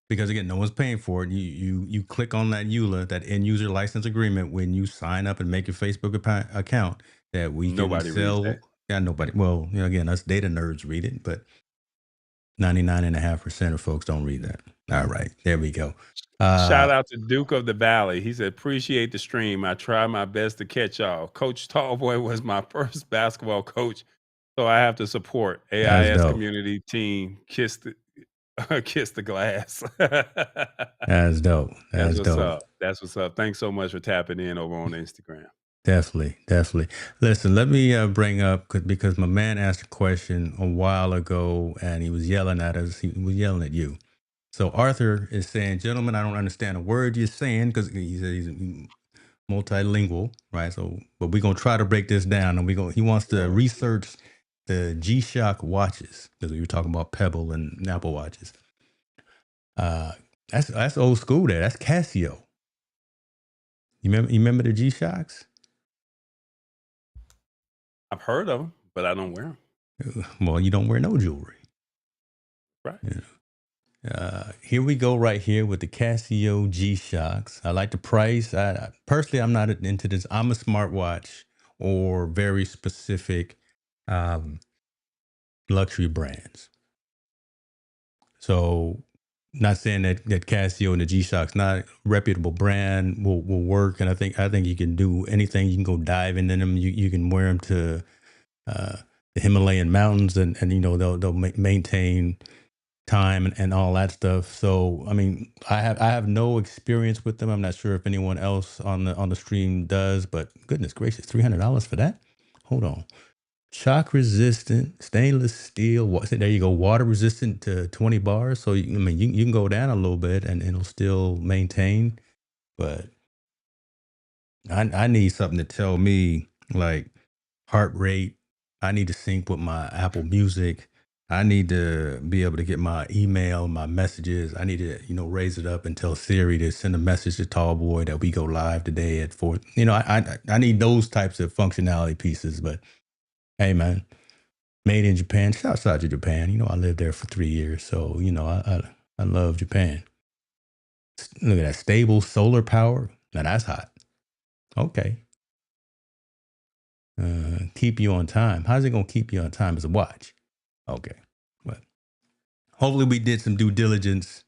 Because again, no one's paying for it. You click on that EULA, that end user license agreement, when you sign up and make your Facebook account, that we can Nobody reads sell. that. Yeah, nobody. Well, again, us data nerds read it, but 99.5% of folks don't read that. All right, there we go. Shout out to Duke of the Valley. He said, "Appreciate the stream. I try my best to catch y'all. Coach Tallboy was my first basketball coach, so I have to support That's AIS dope. community team. Kiss the kiss the glass." That's dope. That's That's what's dope. up. That's what's up. Thanks so much for tapping in over on Instagram. Definitely, definitely. Listen, let me bring up because my man asked a question a while ago, and he was yelling at us. He was yelling at you. So Arthur is saying, "Gentlemen, I don't understand a word you're saying," because he said he's multilingual, right? So, but we're gonna try to break this down, and we go. He wants to Sure. research the G-Shock watches because we were talking about Pebble and Apple watches. Uh, that's old school. That's Casio. You remember the G-Shocks? I've heard of them, but I don't wear them. Well, you don't wear no jewelry. Right. You here we go right here with the Casio G-Shocks. I like the price. Personally, I'm not into this. I'm a smartwatch or very specific um, luxury brands. So, not saying that Casio and the G-Shock's not a reputable brand will work, and I think you can do anything. You can go dive into them. You can wear them to uh, the Himalayan mountains, and they'll maintain time and all that stuff. So I mean, I have no experience with them. I'm not sure if anyone else on the stream does, but goodness gracious, $300 for that? Hold on. Shock resistant, stainless steel. There you go. Water resistant to 20 bars. So I mean, you can go down a little bit and it'll still maintain. But I need something to tell me like heart rate. I need to sync with my Apple Music. I need to be able to get my email, my messages. I need to, raise it up and tell Siri to send a message to Tallboy that we go live today at 4. I need those types of functionality pieces. But hey, man, made in Japan. Shouts out to Japan. I lived there for 3 years, so I love Japan. Look at that stable solar power. Now that's hot. Okay. Keep you on time. How's it gonna keep you on time as a watch? Okay. Well, hopefully we did some due diligence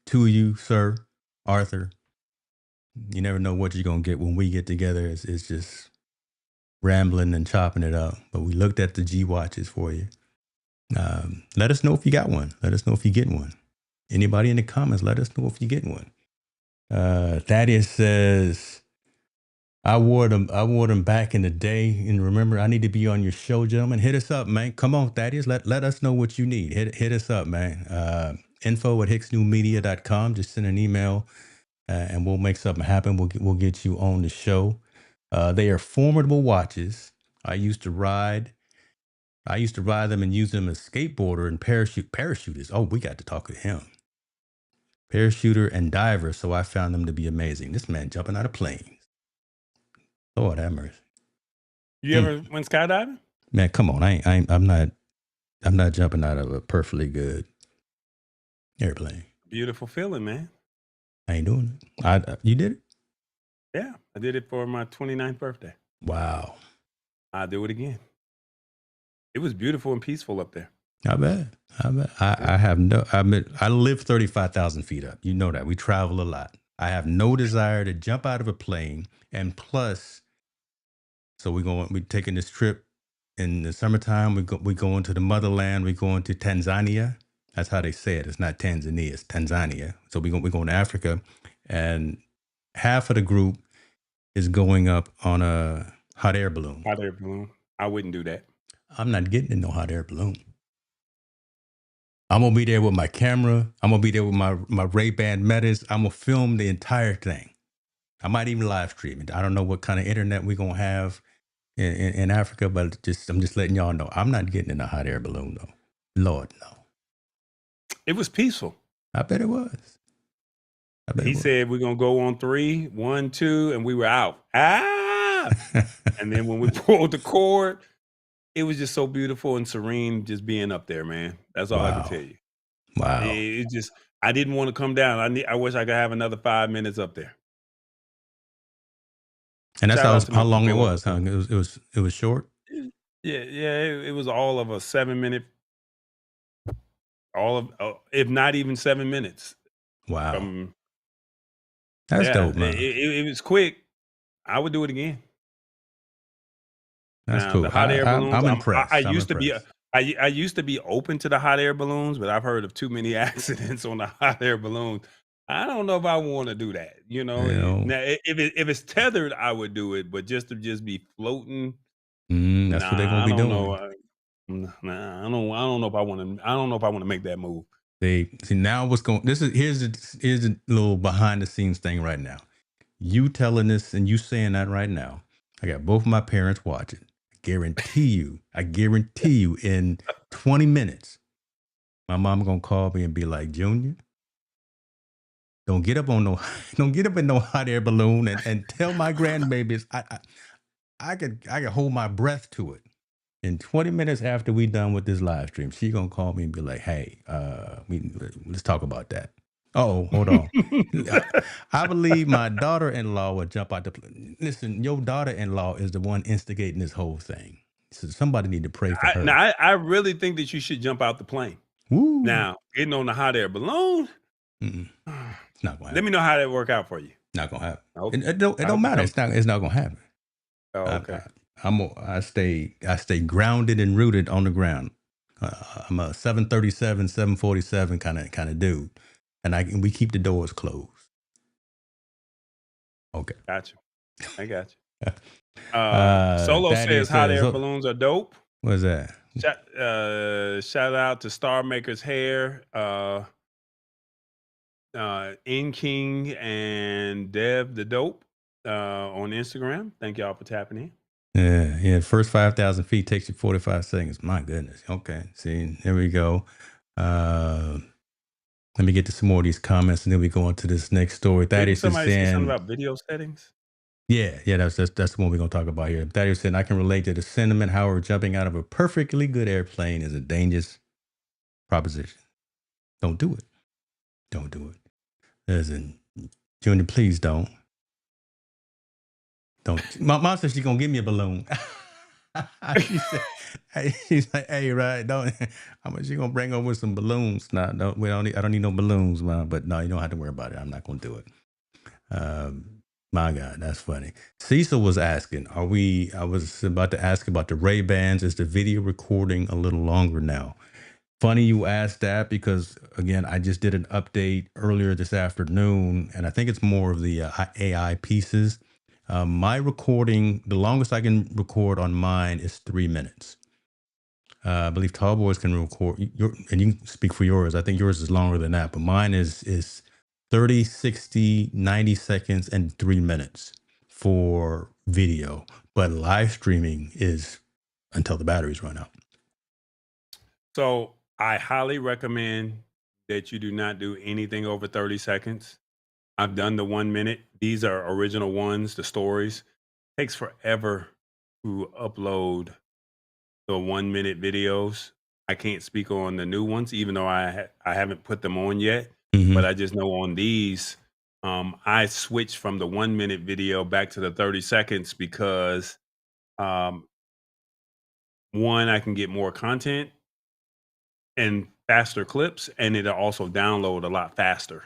to you, sir, Arthur. You never know what you're gonna get when we get together. It's just rambling and chopping it up. But we looked at the G watches for you. Let us know if you got one. Let us know if you get one. Anybody in the comments, let us know if you get one. Thaddeus says, I wore them back in the day. And remember, I need to be on your show, gentlemen. Hit us up, man. Come on, Thaddeus. Let us know what you need. Hit us up, man. info@hicksnewmedia.com. Just send an email and we'll make something happen. We'll get you on the show. They are formidable watches. I used to ride them and use them as skateboarder and parachuters. Oh, we got to talk to him. Parachuter and diver. So I found them to be amazing. This man jumping out of planes. Lord have mercy. You ever went skydiving? Man, come on. I'm not jumping out of a perfectly good airplane. Beautiful feeling, man. I ain't doing it. You did it? Yeah, I did it for my 29th birthday. Wow. I'll do it again. It was beautiful and peaceful up there. I bet. I live 35,000 feet up. You know that. We travel a lot. I have no desire to jump out of a plane. And plus, so we're taking this trip in the summertime. We going to the motherland. We're going to Tanzania. That's how they say it. It's not Tanzania, it's Tanzania. So we're going to Africa, and half of the group is going up on a hot air balloon. Hot air balloon. I wouldn't do that. I'm not getting in no hot air balloon. I'm gonna be there with my camera. I'm gonna be there with my Ray-Ban Metas. I'm gonna film the entire thing. I might even live stream it. I don't know what kind of internet we're gonna have in Africa, but I'm just letting y'all know I'm not getting in a hot air balloon though. Lord no. It was peaceful. I bet it was. I bet it He was. said we're gonna go on 3, 1, 2, and we were out. Ah! And then when we pulled the cord, it was just so beautiful and serene just being up there, man. That's all I can Wow. tell you. Wow. It just I didn't want to come down. I wish I could have another 5 minutes up there. And that's Shout out to how my long it people. was, huh? It was short. Yeah, it was all of a 7-minute, if not even 7 minutes. Wow. From That's Yeah, dope, man. it was quick. I would do it again. That's Now the cool. hot air balloons, I'm I impressed. I'm used to be impressed. I used to be open to the hot air balloons, but I've heard of too many accidents on the hot air balloons. I don't know if I want to do that. You know, Now if it's tethered, I would do it, but just to just be floating, that's what they're nah, gonna I be don't know. doing. Nah, I don't know if I want to. I don't know if I want to make that move. They see now what's going. Here's a little behind the scenes thing right now. You telling this and you saying that right now. I got both of my parents watching. I guarantee you, in 20 minutes, my mom gonna call me and be like, Junior, don't get up on no, don't get up in no hot air balloon and tell my grandbabies I could hold my breath to it. In 20 minutes after we done with this live stream, she gonna call me and be like, "Hey, let's talk about that." Oh, hold on. I believe my daughter-in-law would jump out the. Listen, your daughter-in-law is the one instigating this whole thing. So somebody need to pray for her. I really think that you should jump out the plane. Woo! Now, getting on the hot air balloon, Mm-mm. It's not gonna let me happen. know how that work out for you. Not gonna happen. I hope It I don't hope you matter. come. It's not gonna happen. Oh, I, okay. I stay grounded and rooted on the ground. I'm a 737, 747 kind of dude, and we keep the doors closed. Okay. Got you. I got you. Solo Thaddeus says hot says, air oh, balloons are dope. what's that? Shout out to Star Maker's Hair, In King and Dev the Dope on Instagram. Thank y'all for tapping in. Yeah. First 5,000 feet takes you 45 seconds. My goodness. Okay. See, there we go. Let me get to some more of these comments, and then we go on to this next story. Didn't Thaddeus is somebody say something saying, about video settings? yeah, that's the one we're gonna talk about here. Thaddeus said, I can relate to the sentiment. However, jumping out of a perfectly good airplane is a dangerous proposition. Don't do it. Don't do it. Listen, Junior, please don't. Don't. My mom said she's gonna give me a balloon. she said, hey, she's like, hey, right, don't. How much you gonna bring over some balloons? No, I don't need no balloons, mom. But no, you don't have to worry about it. I'm not gonna do it. My God, that's funny. Cecil was asking, I was about to ask about the Ray-Bans. Is the video recording a little longer now? Funny you asked that because, again, I just did an update earlier this afternoon, and I think it's more of the AI pieces. My recording, the longest I can record on mine is 3 minutes. I believe Tall Boys can record, and you can speak for yours. I think yours is longer than that, but mine is 30, 60, 90 seconds, and 3 minutes for video. But live streaming is until the batteries run out. So I highly recommend that you do not do anything over 30 seconds. I've done the 1 minute. These are original ones, the stories. Takes forever to upload the 1 minute videos. I can't speak on the new ones, even though I haven't put them on yet. Mm-hmm. But I just know on these, I switched from the 1 minute video back to the 30 seconds because um, one, I can get more content and faster clips, and it'll also download a lot faster.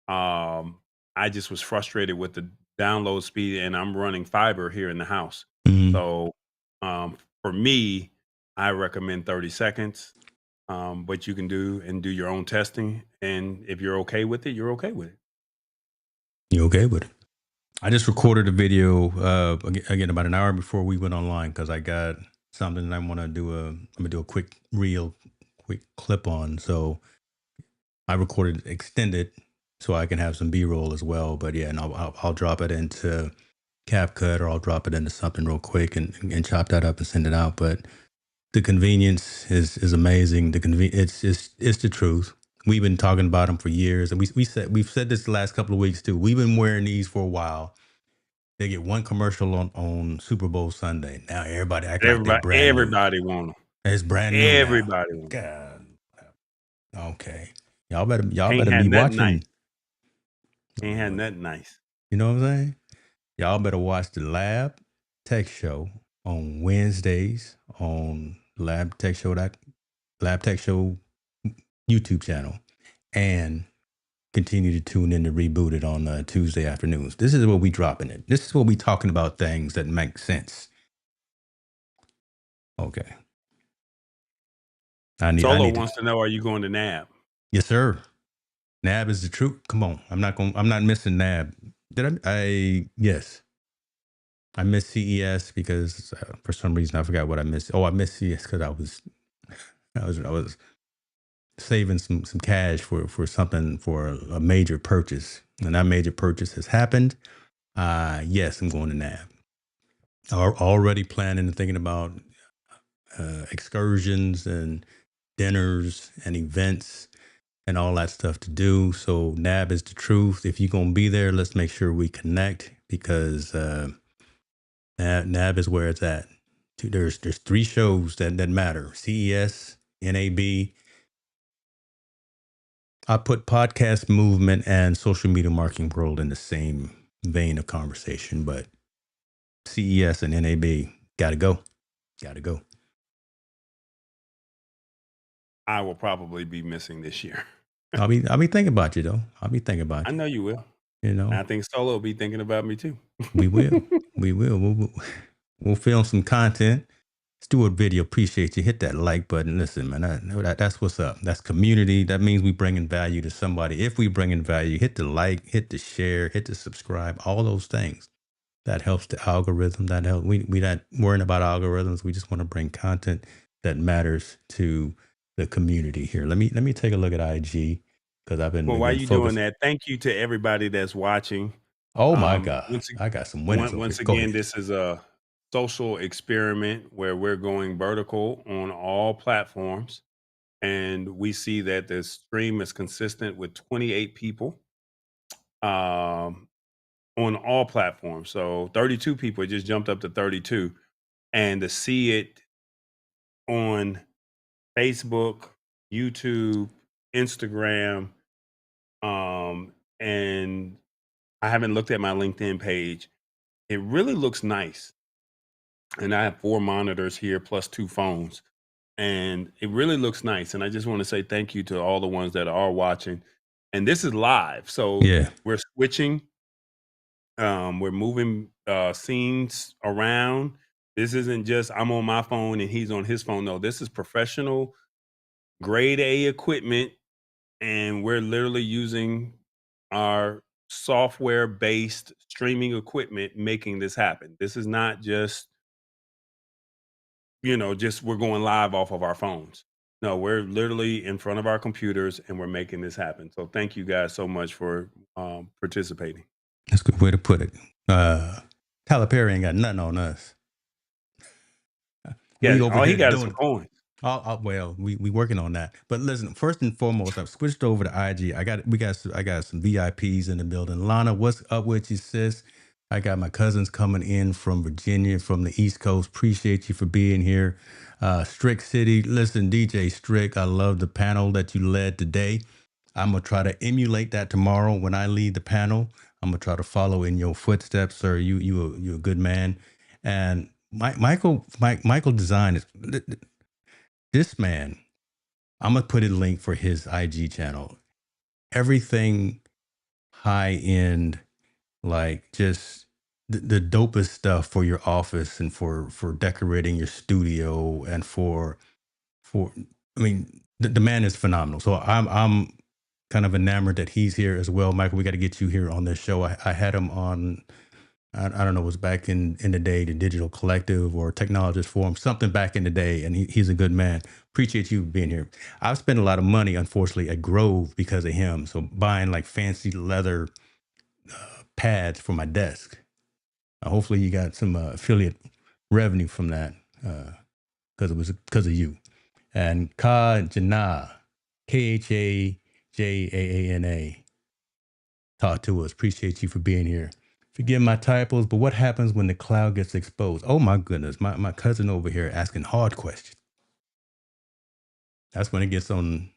I just was frustrated with the download speed, and I'm running fiber here in the house. Mm-hmm. So for me, I recommend 30 seconds. but you can do your own testing, and if you're okay with it, you're okay with it. You okay with it? I just recorded a video again about an hour before we went online because I got something that I want to do I'm gonna do a quick reel, quick clip on. So I recorded extended so I can have some B-roll as well. But yeah, and I'll drop it into CapCut or I'll drop it into something real quick and chop that up and send it out. But the convenience is amazing. It's the truth. We've been talking about them for years, and we've said this the last couple of weeks too. We've been wearing these for a while. They get one commercial on Super Bowl Sunday. Now everybody act like they brand new. Everybody want them. It's brand new now. Everybody want 'em. God. Okay. Y'all Can't better have be nothing nice. watching. Ain't had nothing nice. You know what I'm saying? Y'all better watch the Lab Tech Show on Wednesdays on Lab Tech Show YouTube channel, and continue to tune in to Rebooted on Tuesday afternoons. This is where we dropping it. This is where we talking about things that make sense. Okay. I Solo need to. wants to know, are you going to NAB? Yes, sir. NAB is the truth. Come on. I'm not missing NAB. Yes. I missed CES because for some reason I forgot what I missed. Oh, I missed CES because I was saving some cash for something for a major purchase, and that major purchase has happened. Yes, I'm going to NAB. Already planning and thinking about excursions and dinners and events and all that stuff to do. So NAB is the truth. If you're gonna be there, let's make sure we connect because NAB is where it's at. There's 3 shows that matter: CES, NAB. I put podcast movement and social media marketing world in the same vein of conversation, but CES and NAB gotta go. I will probably be missing this year. I'll be thinking about you though. I'll be thinking I about you. know you will. You know, I think Solo will be thinking about me too. we will. We will. We'll film some content. Let's do a video. Appreciate you. Hit that like button. Listen, man, that's what's up. That's community. That means we bringing value to somebody. If we bringing value, hit the like, hit the share, hit the subscribe. All those things. That helps the algorithm. That helps. We not worrying about algorithms. We just want to bring content that matters to the community here. Let me take a look at IG because I've been Well, while again you doing focused. that, thank you to everybody that's watching. Oh my God, Once I got some winners over here. once Go again, ahead. this is a social experiment where we're going vertical on all platforms, and we see that the stream is consistent with 28 people um, on all platforms. So 32 people, it just jumped up to 32, and to see it on Facebook, YouTube, Instagram, and I haven't looked at my LinkedIn page. It really looks nice. And I have 4 monitors here plus 2 phones. And it really looks nice. And I just want to say thank you to all the ones that are watching. And this is live. So Yeah. we're switching. We're moving scenes around. This isn't just I'm on my phone and he's on his phone. No, this is professional grade A equipment. And we're literally using our software based streaming equipment making this happen. This is not just, just we're going live off of our phones. No, we're literally in front of our computers and we're making this happen. So thank you guys so much for participating. That's a good way to put it. Tyler Perry ain't got nothing on us. We Yeah, over all he here got is some doing. coins. Well, we working on that. But listen, first and foremost, I've switched over to IG. I got some VIPs in the building. Lana, what's up with you, sis? I got my cousins coming in from Virginia, from the East Coast. Appreciate you for being here. Strick City, listen, DJ Strick, I love the panel that you led today. I'm gonna try to emulate that tomorrow when I lead the panel. I'm gonna try to follow in your footsteps, sir. You're a good man. And Michael Design is this man. I'm gonna put a link for his IG channel. Everything high end, like just the dopest stuff for your office and for decorating your studio and for I mean the man is phenomenal. So I'm kind of enamored that he's here as well. Michael, we got to get you here on this show. I had him on. I don't know, it was back in the day, the Digital Collective or Technologist Forum, something back in the day, and he's a good man. Appreciate you being here. I've spent a lot of money, unfortunately, at Grove because of him. So buying like fancy leather pads for my desk. Hopefully, you got some affiliate revenue from that because it was because of you. And Ka Jana, Khajaana, talk to us. Appreciate you for being here. Forgive my typos, but what happens when the cloud gets exposed? Oh my goodness, my cousin over here asking hard questions. That's when it gets on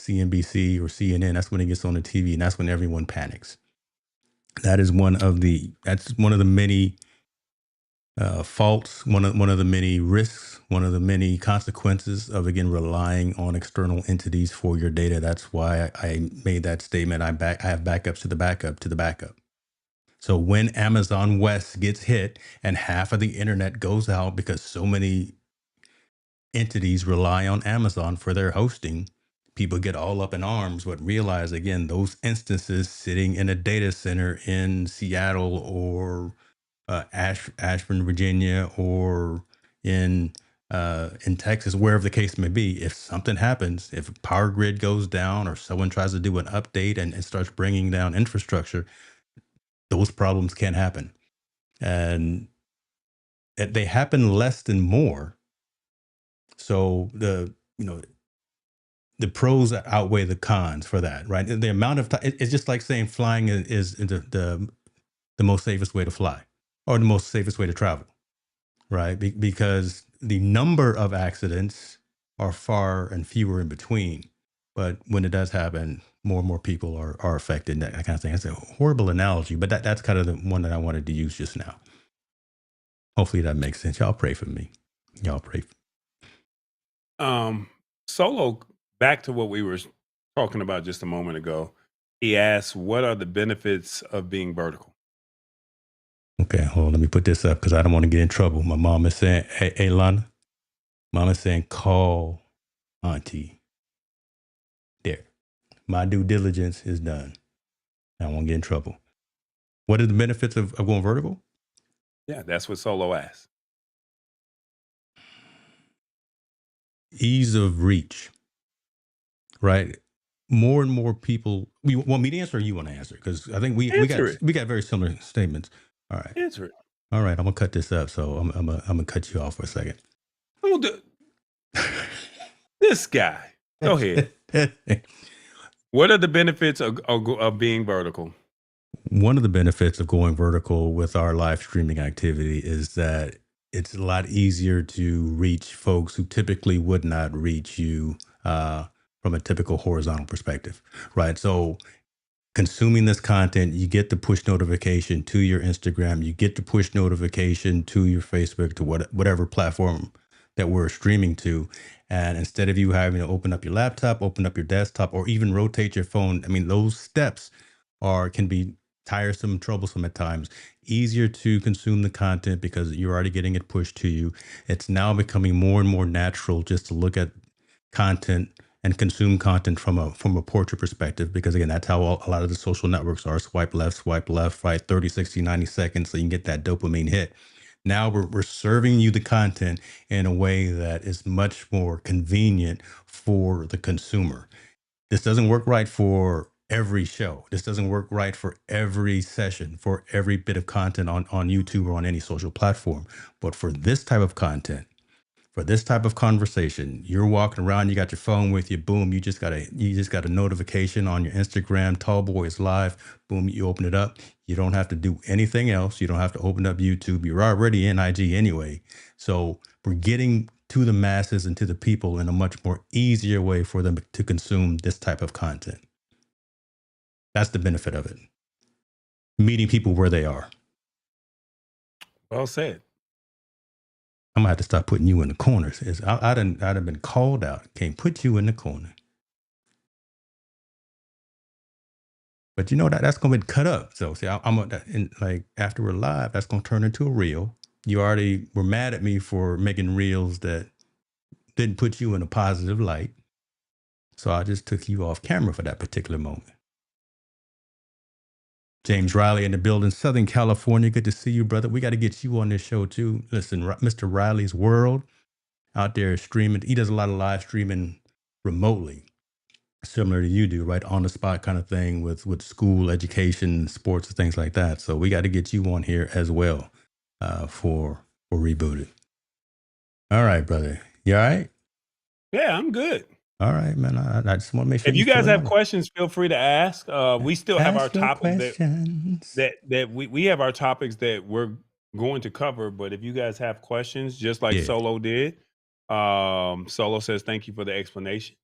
CNBC or CNN. That's when it gets on the TV, and that's when everyone panics. That's one of the many faults, one of the many risks, one of the many consequences of again relying on external entities for your data. That's why I made that statement. I have backups to the backup to the backup. So when Amazon West gets hit and half of the internet goes out because so many entities rely on Amazon for their hosting, people get all up in arms, but realize again, those instances sitting in a data center in Seattle or Ashburn, Virginia, or in Texas, wherever the case may be, if something happens, if a power grid goes down or someone tries to do an update and starts bringing down infrastructure, those problems can happen. And they happen less than more. So the pros outweigh the cons for that, right? The amount of time, it's just like saying flying is the most safest way to fly or the most safest way to travel, right? Because the number of accidents are far and fewer in between. But when it does happen, more and more people are affected. That kind of thing. It's a horrible analogy, but that's kind of the one that I wanted to use just now. Hopefully that makes sense. Y'all pray for me. Y'all pray. Solo, back to what we were talking about just a moment ago. He asked, "What are the benefits of being vertical?" Okay, hold on. Let me put this up because I don't want to get in trouble. My mom is saying, hey, Lana, mom is saying, call auntie. There. My due diligence is done. I won't get in trouble. What are the benefits of going vertical? Yeah, that's what Solo asked. Ease of reach, right? More and more people. You want me to answer or you want to answer? Because I think we Answer it. got very similar statements. All right. Answer it. All right. I'm going to cut this up. So I'm gonna cut you off for a second. Who this guy. Go ahead. What are the benefits of being vertical? One of the benefits of going vertical with our live streaming activity is that it's a lot easier to reach folks who typically would not reach you from a typical horizontal perspective, right? So consuming this content, you get the push notification to your Instagram, you get the push notification to your Facebook, to whatever platform that we're streaming to. And instead of you having to open up your laptop, open up your desktop, or even rotate your phone, I mean, those steps can be tiresome, troublesome at times. Easier to consume the content because you're already getting it pushed to you. It's now becoming more and more natural just to look at content and consume content from a portrait perspective, because again, that's how a lot of the social networks are. Swipe left, right, 30, 60, 90 seconds, so you can get that dopamine hit. Now we're serving you the content in a way that is much more convenient for the consumer. This doesn't work right for every show. This doesn't work right for every session, for every bit of content on YouTube or on any social platform. But for this type of content, for this type of conversation, you're walking around, you got your phone with you, boom, you just got a notification on your Instagram, Tall Boy is live, boom, you open it up. You don't have to do anything else. You don't have to open up YouTube. You're already in IG anyway. So we're getting to the masses and to the people in a much more easier way for them to consume this type of content. That's the benefit of it. Meeting people where they are. Well said. I'm gonna have to stop putting you in the corners. I'd have been called out. Can't put you in the corner. But you know that's gonna be cut up. So see, like after we're live, that's gonna turn into a reel. You already were mad at me for making reels that didn't put you in a positive light. So I just took you off camera for that particular moment. James Riley in the building, Southern California. Good to see you, brother. We got to get you on this show too. Listen, Mr. Riley's World out there streaming. He does a lot of live streaming remotely, similar to you do, right? On the spot kind of thing with school, education, sports, and things like that. So we got to get you on here as well for Rebooted. All right, brother. You all right? Yeah, I'm good. All right, man. I just want to make sure If you you guys feeling have all right. questions, feel free to ask. We still have our Ask your topics questions. we have our topics that we're going to cover. But if you guys have questions, just like Yeah. Solo did, Solo says thank you for the explanation,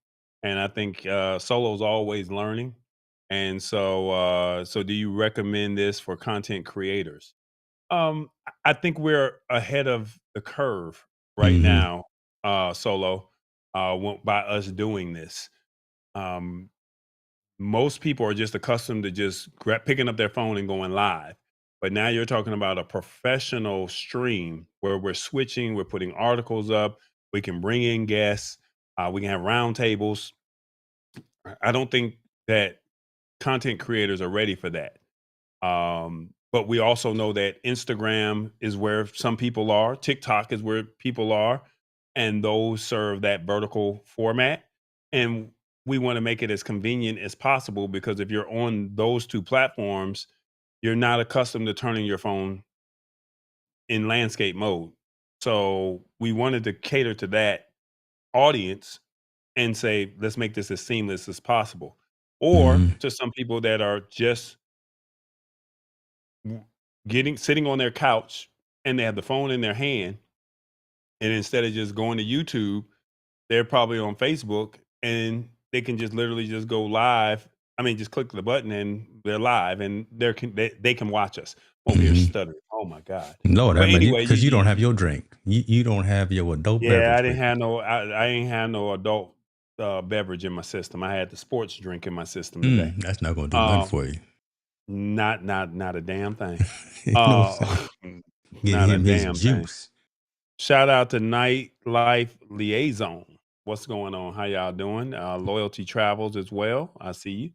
and I think Solo's always learning. And so do you recommend this for content creators? I think we're ahead of the curve right Mm-hmm. now, Solo, by us doing this. Um, Most people are just accustomed to just picking up their phone and going live. But now you're talking about a professional stream where we're switching, we're putting articles up, we can bring in guests, we can have roundtables. I don't think that content creators are ready for that. But we also know that Instagram is where some people are, TikTok is where people are, and those serve that vertical format. And we want to make it as convenient as possible because if you're on those two platforms, you're not accustomed to turning your phone in landscape mode. So we wanted to cater to that audience and say, let's make this as seamless as possible. Or Mm-hmm. to some people that are just getting sitting on their couch and they have the phone in their hand, and instead of just going to YouTube, they're probably on Facebook and they can just literally just go live. I mean, just click the button and they're live and they can watch us. I'm over here Mm-hmm. stuttering. Oh my God. Lord, But anyway, because you don't have your drink. You don't have your adult yeah, I beverage didn't with you. have no I ain't had no adult beverage in my system. I had the sports drink in my system today. That's not going to do nothing Um for you. not a damn thing. You know what I'm saying? Uh Get not a him his damn thing. juice. Shout out to Nightlife Liaison. What's going on? How y'all doing? Loyalty Travels as well. I see you.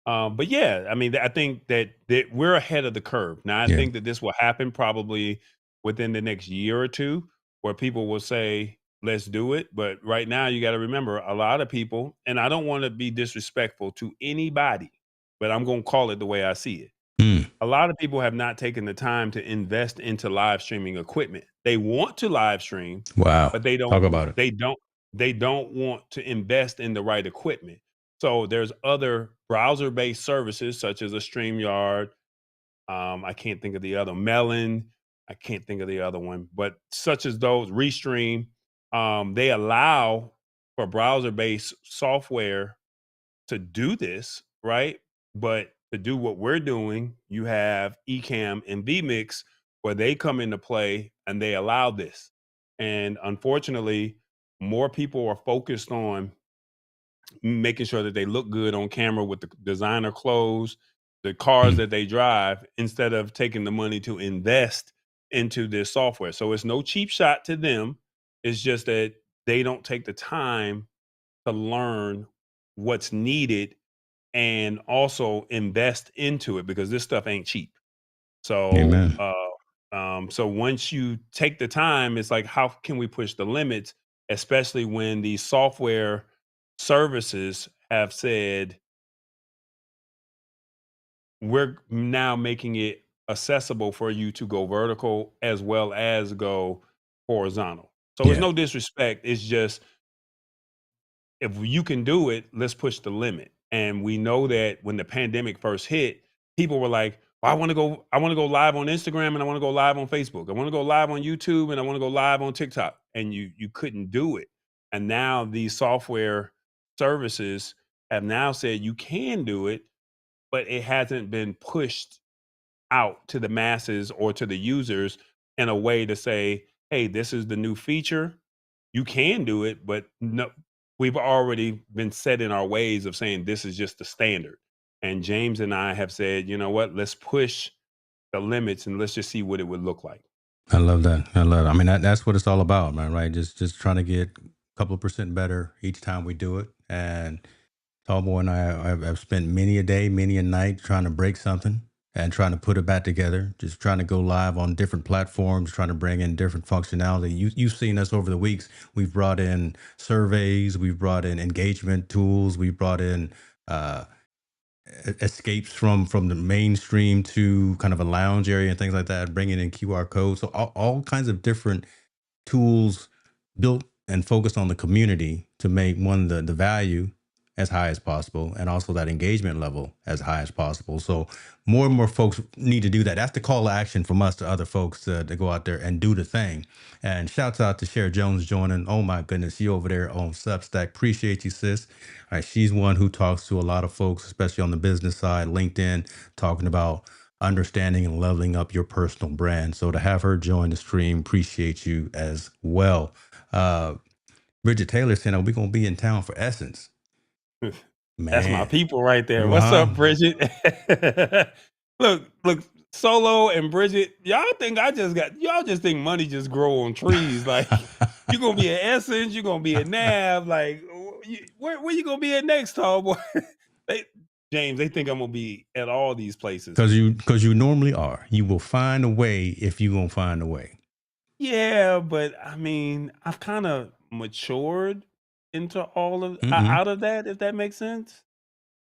But yeah, I mean, I think that we're ahead of the curve. Now, I Yeah. think that this will happen probably within the next year or two, where people will say, let's do it. But right now, you got to remember a lot of people, and I don't want to be disrespectful to anybody, but I'm going to call it the way I see it. Mm. A lot of people have not taken the time to invest into live streaming equipment. They want to live stream, Wow. but they don't Talk about it. they don't they don't want to invest in the right equipment. So there's other browser-based services such as a StreamYard. I can't think of the other Melon. I can't think of the other one, but such as those Restream, they allow for browser-based software to do this, right? But to do what we're doing, you have Ecamm and vMix where they come into play and they allow this. And unfortunately, more people are focused on making sure that they look good on camera with the designer clothes, the cars Mm. that they drive, instead of taking the money to invest into this software. So it's no cheap shot to them. It's just that they don't take the time to learn what's needed and also invest into it because this stuff ain't cheap. So, Amen. so once you take the time, it's like, how can we push the limits, especially when these software services have said, we're now making it accessible for you to go vertical as well as go horizontal. So it's Yeah. no disrespect. It's just if you can do it, let's push the limit. And we know that when the pandemic first hit, people were like, well, I want to go live on Instagram and I want to go live on Facebook. I want to go live on YouTube and I want to go live on TikTok. And you couldn't do it. And now these software services have now said you can do it, but it hasn't been pushed out to the masses or to the users in a way to say, hey, this is the new feature. You can do it, but no, we've already been set in our ways of saying this is just the standard. And James and I have said, you know what, let's push the limits and let's just see what it would look like. I love that. I love it. I mean, that's what it's all about, man, right? Just trying to get couple of percent better each time we do it. And Tallboy and I have spent many a day, many a night trying to break something and trying to put it back together. Just trying to go live on different platforms, trying to bring in different functionality. You've seen us over the weeks. We've brought in surveys, we've brought in engagement tools, we've brought in uh, escapes from the mainstream to kind of a lounge area and things like that, bringing in QR codes. So all kinds of different tools built and focused on the community to make one the value as high as possible and also that engagement level as high as possible. So more and more folks need to do that. That's the call to action from us to other folks to go out there and do the thing. And shouts out to Cher Jones joining. Oh my goodness, she over there on Substack. Appreciate you, sis. All right, she's one who talks to a lot of folks, especially on the business side, LinkedIn, talking about understanding and leveling up your personal brand. So to have her join the stream, appreciate you as well. Uh, Bridget Taylor saying, "Are we gonna be in town for Essence?" That's my Man, people right there. What's huh? up, Bridget? Look, Solo and Bridget, y'all just think money just grow on trees. Like you're gonna be at Essence, you're gonna be at Nav. Like where you gonna be at next, tall boy? they, James, they think I'm gonna be at all these places. Because you normally are. You will find a way if you gonna find a way. Yeah, but I mean, I've kind of matured into all of Mm-mm. out of that, if that makes sense.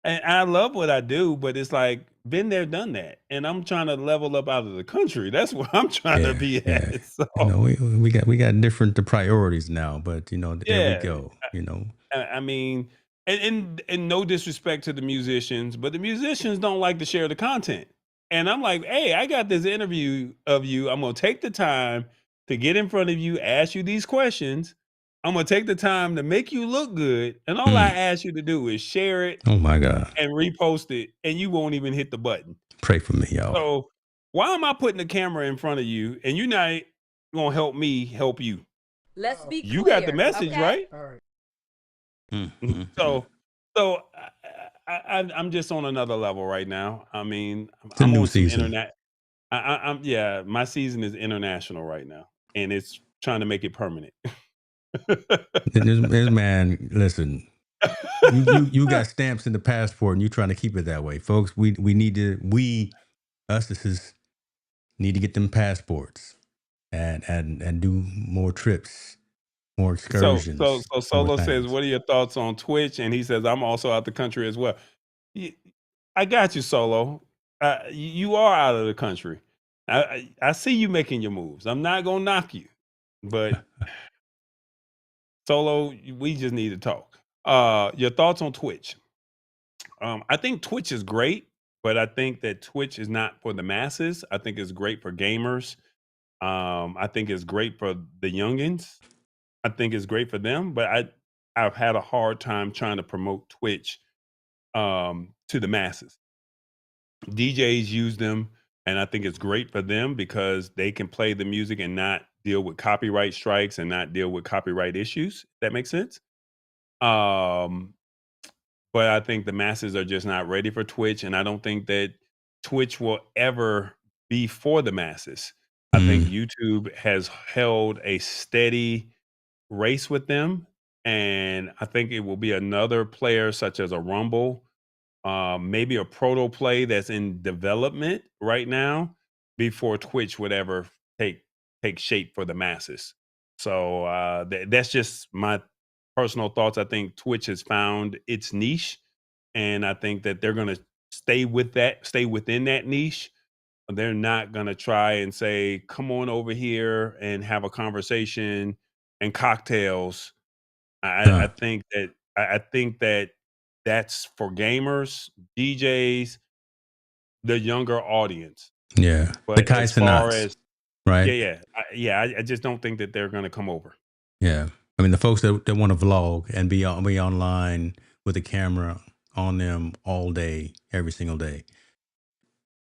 And I love what I do, but it's like been there, done that, and I'm trying to level up out of the country. That's where I'm trying to Yeah, be yeah. at. So We got different priorities now, but there we yeah, go. I mean, and no disrespect to the musicians, but the musicians don't like to share the content. And I'm like, hey, I got this interview of you. I'm gonna take the time to get in front of you, ask you these questions. I'm gonna take the time to make you look good, and all I Mm. ask you to do is share it Oh my God. and repost it, and you won't even hit the button. Pray for me, y'all. So why am I putting the camera in front of you and you're not gonna help me help you? Let's be You got the clear, message, okay? right? Mm, Mhm. mm, mm. So I'm just on another level right now. I mean, It's a I'm new on some season. internet. I'm yeah. My season is international right now, and it's trying to make it permanent. This man, listen. You got stamps in the passport, and you trying to keep it that way, folks. We need to us this is need to get them passports and do more trips, more excursions, So more Solo says, things. "What are your thoughts on Twitch?" And he says, "I'm also out the country as well." Y- I got you, Solo. You are out of the country. I see you making your moves. I'm not gonna knock you, but Solo, we just need to talk. Your thoughts on Twitch? I think Twitch is great, but I think that Twitch is not for the masses. I think it's great for gamers. I think it's great for the youngins. I think it's great for them, but I've had a hard time trying to promote Twitch to the masses. DJs use them, and I think it's great for them because they can play the music and not deal with copyright strikes and not deal with copyright issues. That makes sense. Um, but I think the masses are just not ready for Twitch, and I don't think that Twitch will ever be for the masses. I think Mm, YouTube has held a steady race with them, and I think it will be another player such as a Rumble, maybe a proto play that's in development right now before Twitch would ever take take shape for the masses. So that's just my personal thoughts. I think Twitch has found its niche, and I think that they're going to stay within that niche. They're not going to try and say, "Come on over here and have a conversation and cocktails." I huh, think that I think that that's for gamers, DJs, the younger audience. yeah. The But as Kais and far Knots, as right? I just don't think that they're gonna come over. Yeah. I mean, the folks that want to vlog and be online with a camera on them all day, every single day.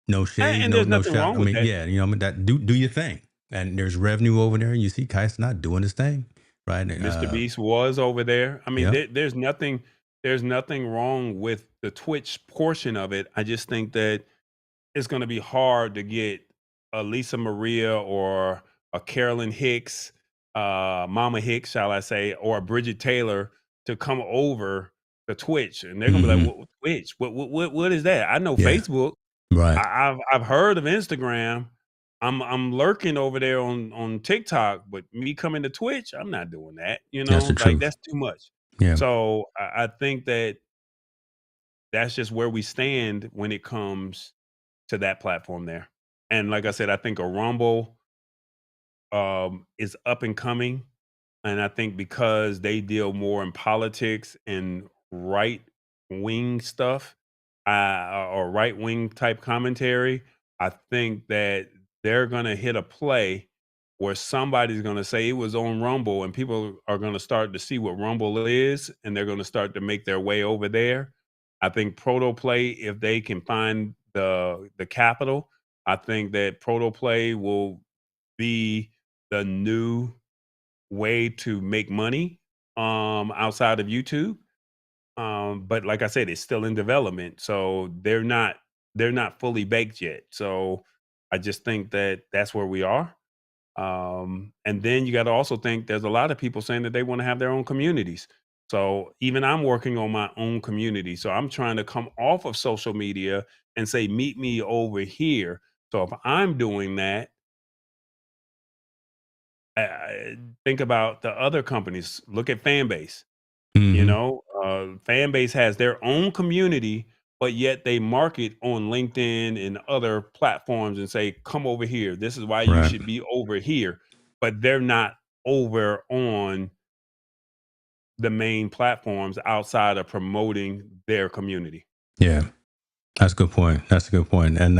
No shade, And no there's no nothing shot. wrong I with mean, that. yeah, I mean that do your thing. And there's revenue over there. You see Kais not doing his thing, right? Mr. Beast was over there. I mean, Yep. there's nothing wrong with the Twitch portion of it. I just think that it's gonna be hard to get a Lisa Maria or a Carolyn Hicks. Mama Hicks, shall I say, or Bridget Taylor to come over to Twitch, and they're gonna be like, Hmm. "What Twitch? What is that?" I know Yeah. Facebook. Right. I've heard of Instagram. I'm lurking over there on TikTok, but me coming to Twitch, I'm not doing that. That's the Like truth. that's too much. Yeah. So I think that that's just where we stand when it comes to that platform there. And like I said, I think a Rumble is up and coming. And I think because they deal more in politics and right wing stuff, or right wing type commentary, I think that they're going to hit a play where somebody's going to say it was on Rumble, and people are going to start to see what Rumble is, and they're going to start to make their way over there. I think Proto Play, if they can find the capital, I think that Proto Play will be the new way to make money outside of YouTube. But like I said, it's still in development, so they're not fully baked yet. So I just think that that's where we are. And then you got to also think there's a lot of people saying that they want to have their own communities. So even I'm working on my own community. So I'm trying to come off of social media and say, meet me over here. So if I'm doing that, think about the other companies. Look at Fanbase. Hmm. Fanbase has their own community, but yet they market on LinkedIn and other platforms and say, "Come over here. This is why you Right. should be over here." But they're not over on the main platforms outside of promoting their community. Yeah. That's a good point. That's a good point. And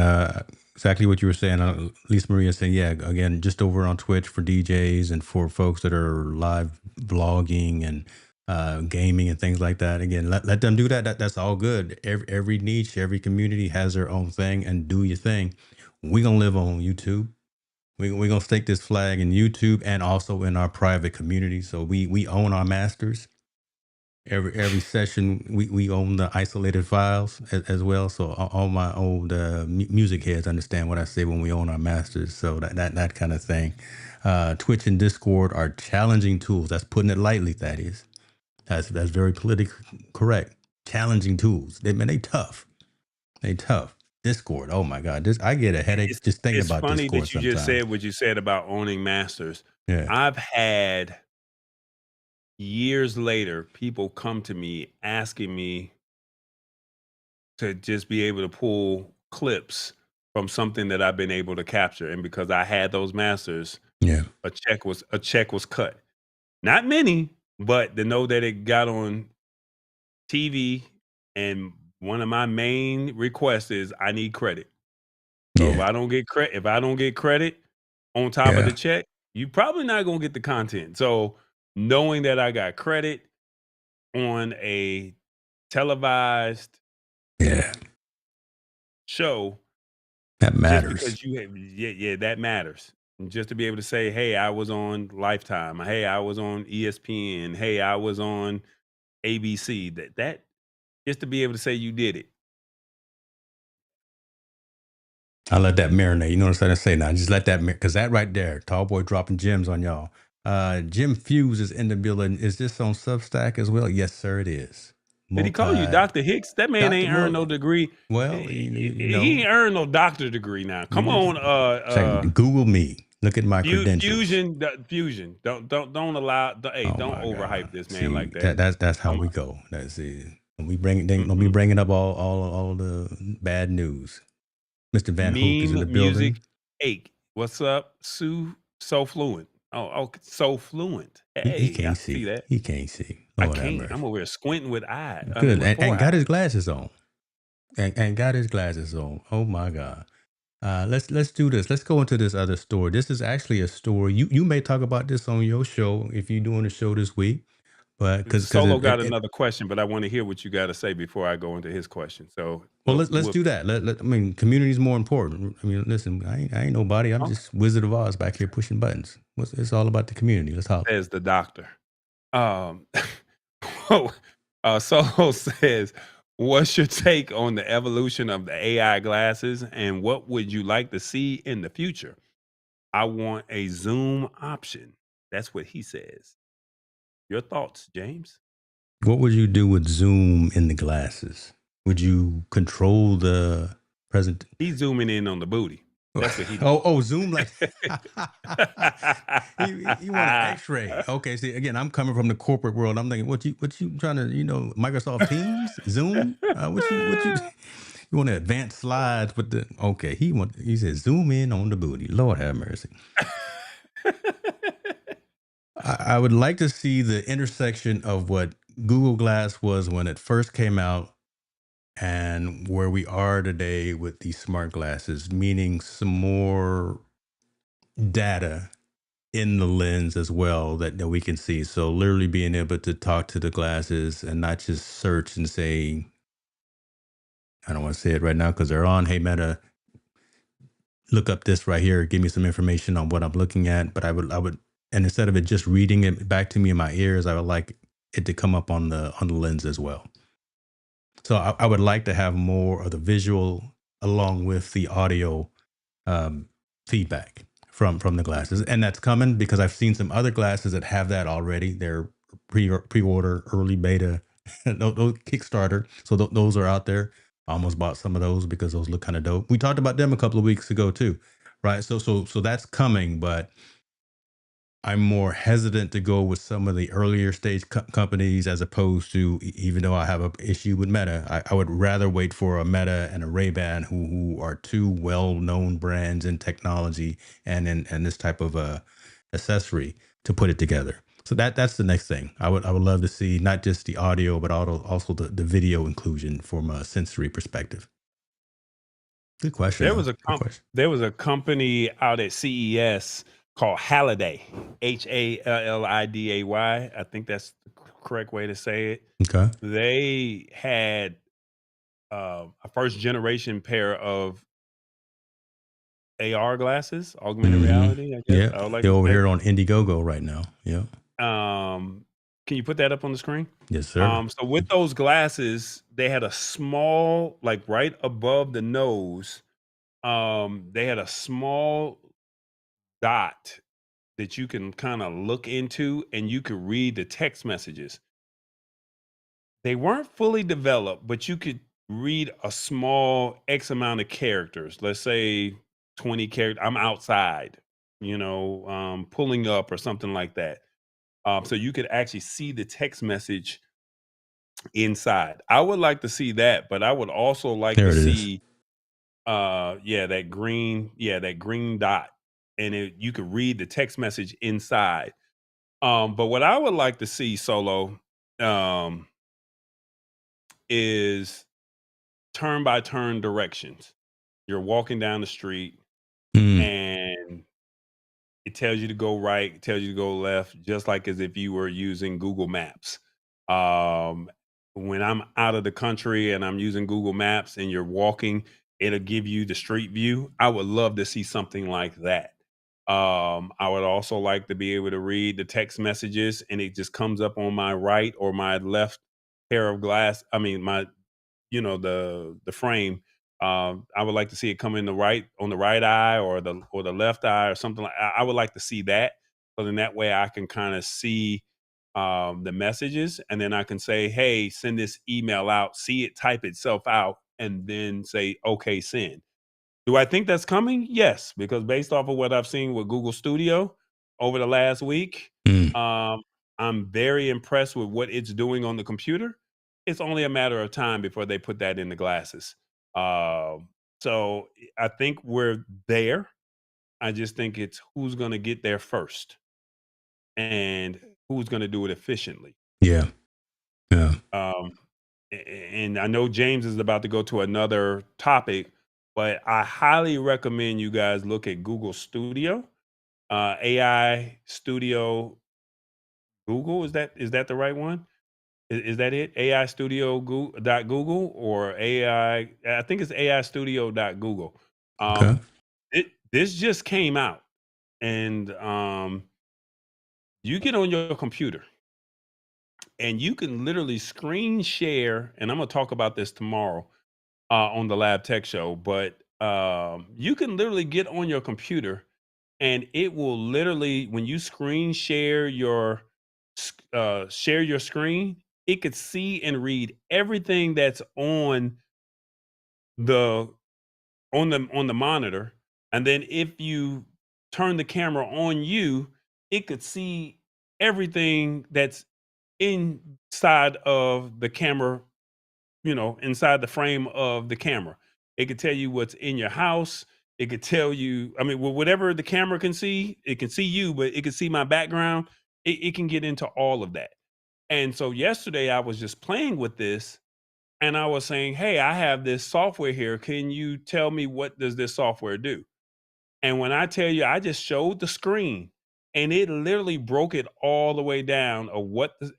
exactly what you were saying. Lisa Maria saying, yeah, again, just over on Twitch for DJs and for folks that are live vlogging and gaming and things like that. Again, let them do that. That's all good. Every niche, every community has their own thing, and do your thing. We're going to live on YouTube. We're going to stake this flag in YouTube and also in our private community. So we own our masters. Every session we own the isolated files as well, so all my old music heads understand what I say when we own our masters, so that kind of thing. Twitch and Discord are challenging tools. That's putting it lightly. That's very politically correct. Challenging tools, they tough. They tough. Discord, oh my god, this I get a It's headache just thinking it's about funny Discord that you just sometimes. said what you said about owning masters. Yeah. I've had years later people come to me asking me to just be able to pull clips from something that I've been able to capture, and because I had those masters, Yeah. a check was cut. Not many, but to know that it got on TV, and one of my main requests is I need credit. So if Yeah. I don't get credit on top of the Yeah. check, you probably not gonna get the content. So knowing that I got credit on a televised Yeah. show, That just matters. because you have, yeah, that matters. And just to be able to say, "Hey, I was on Lifetime. Hey, I was on ESPN. Hey, I was on ABC." That just to be able to say you did it. I let that marinate. You know what I'm trying to say now? Just let that because that right there, tall boy dropping gems on y'all. Jim Fuse is in the building. Is this on Substack as well? Yes, sir, it is. Did he call you Multi Dr. Hicks? That man Doctor. ain't earned Well, no degree. well, He ain't earned no doctor degree now. you Come just on, check Google me. Look at my credentials. Fusion. Don't allow. Hey, Oh don't my overhype God! this man See like that. that's how Come we on. go. That's it. Don't be bringing don't be Mm-mm. bringing up all the bad news. Mr. Van Hook is in Meme the building. music ache. What's up, Sue? So fluent. Oh, so fluent. He Hey, I can't see see. that. He can't see. I Lord have can't. I'm mercy. over here squinting with eye. I mean, Good, with four and got eyes. his glasses on, and got his glasses on. Oh my God! Let's do this. Let's go into this other story. This is actually a story you may talk about this on your show if you're doing a show this week, but because Solo got another question, but I want to hear what you got to say before I go into his question. So well let's we'll do that. I mean, community is more important. I mean, listen, I ain't nobody. I'm okay, just Wizard of Oz back here pushing buttons. It's all about the community. Let's holler. says the doctor. Um, Solo says, "What's your take on the evolution of the AI glasses, and what would you like to see in the future? I want a zoom option." That's what he says. Your thoughts, James? What would you do with Zoom in the glasses? Would you control the present? He's zooming in on the booty. That's what he doing. Oh, Zoom like you want an X-ray? Okay, see again, I'm coming from the corporate world. I'm thinking, what you trying to Microsoft Teams, Zoom? What you you want to advance slides with the? Okay, he said zoom in on the booty. Lord have mercy. I would like to see the intersection of what Google Glass was when it first came out and where we are today with these smart glasses, meaning some more data in the lens as well that we can see. So literally being able to talk to the glasses and not just search and say, I don't want to say it right now because they're on, hey Meta, look up this right here, give me some information on what I'm looking at. But I would, and instead of it just reading it back to me in my ears, I would like it to come up on the lens as well. So I would like to have more of the visual along with the audio um, feedback from the glasses, and that's coming because I've seen some other glasses that have that already. They're pre-order, early beta, those Kickstarter. So those are out there. I almost bought some of those because those look kind of dope. We talked about them a couple of weeks ago too, right? So that's coming, but I'm more hesitant to go with some of the earlier stage companies as opposed to, even though I have an issue with Meta, I would rather wait for a Meta and a Ray-Ban who are two well-known brands in technology and this type of accessory to put it together. So that's the next thing. I would love to see not just the audio, but also the video inclusion from a sensory perspective. Good question, There though. was a Good question. there was a company out at CES called Halliday, Halliday. I think that's the correct way to say it. Okay. They had a first generation pair of AR glasses, augmented Mm-hmm. reality, I guess Yeah, I would like they're to over say. here on Indiegogo right now. Yeah. Can you put that up on the screen? Yes, sir. So with those glasses, they had a small, like right above the nose, they had a small dot that you can kind of look into and you could read the text messages. They weren't fully developed, but you could read a small X amount of characters. Let's say 20 characters. I'm outside, pulling up or something like that. So you could actually see the text message inside. I would like to see that, but I would also like There to it is. see that green dot, and you could read the text message inside. But what I would like to see, Solo, um is turn by turn directions. You're walking down the street Mm, and it tells you to go right, it tells you to go left, just like as if you were using Google Maps. Um, when I'm out of the country and I'm using Google Maps and you're walking, it'll give you the street view. I would love to see something like that. I would also like to be able to read the text messages and it just comes up on my right or my left pair of glass. I mean, the frame. I would like to see it come in the right on the right eye or the left eye or something like. I would like to see that, so then that way I can kind of see the messages, and then I can say, "Hey, send this email out." See it type itself out, and then say, "Okay, send." Do I think that's coming? Yes, because based off of what I've seen with Google Studio over the last week, mm. um, I'm very impressed with what it's doing on the computer. It's only a matter of time before they put that in the glasses. So I think we're there. I just think it's who's going to get there first and who's going to do it efficiently. Yeah. Yeah. Um, and I know James is about to go to another topic, but I highly recommend you guys look at Google Studio, AI Studio Google. Is that the right one? Is that it? AI Studio Google or AI? I think it's AI Studio Google. Okay. This just came out, and you get on your computer and you can literally screen share. And I'm gonna talk about this tomorrow on the Lab Tech Show, but you can literally get on your computer and it will literally, when you screen share your screen, it could see and read everything that's the on the monitor, and then if you turn the camera on you, it could see everything that's inside of the camera, inside the frame of the camera. It could tell you what's in your house. It could tell you, I mean, whatever the camera can see, it can see you, but it can see my background. It can get into all of that. And so yesterday I was just playing with this, and I was saying, "Hey, I have this software here. Can you tell me what does this software do?" And when I tell you, I just showed the screen, and it literally broke it all the way down of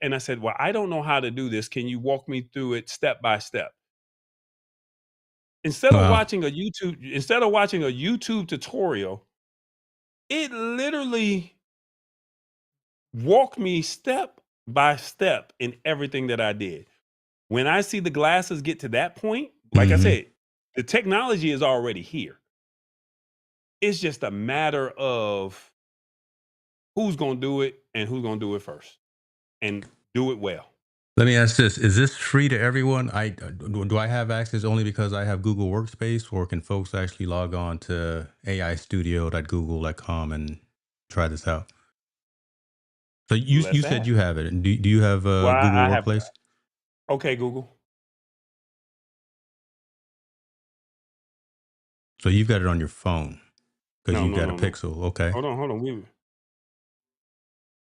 and I said, "Well, I don't know how to do this. Can you walk me through it step by step?" Wow. Instead of watching a YouTube tutorial, it literally walked me step by step in everything that I did. When I see the glasses get to that point, like I Hmm. said, the technology is already here. It's just a matter of who's going to do it and who's going to do it first and do it well. Let me ask this: is this free to everyone? Do I have access only because I have Google Workspace, or can folks actually log on to aistudio.google.com and try this out? So you Let's said ask. you have it. And do you have Well, Google I have, Workplace? okay, Google. So you've got it on your phone because No, you've no, got a no, no. Pixel. Okay. Hold on.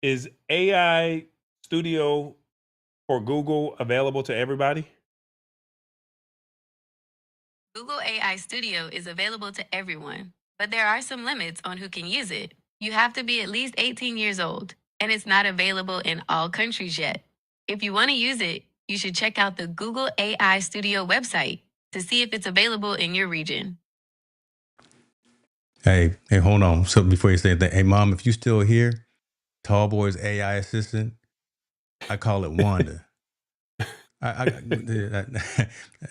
Is AI Studio for Google available to everybody? Google AI Studio is available to everyone, but there are some limits on who can use it. You have to be at least 18 years old, and it's not available in all countries yet. If you want to use it, you should check out the Google AI Studio website to see if it's available in your region. Hey, hold on. So before you say that, hey, mom, if you still here, Tall Boy's AI assistant, I call it Wanda. I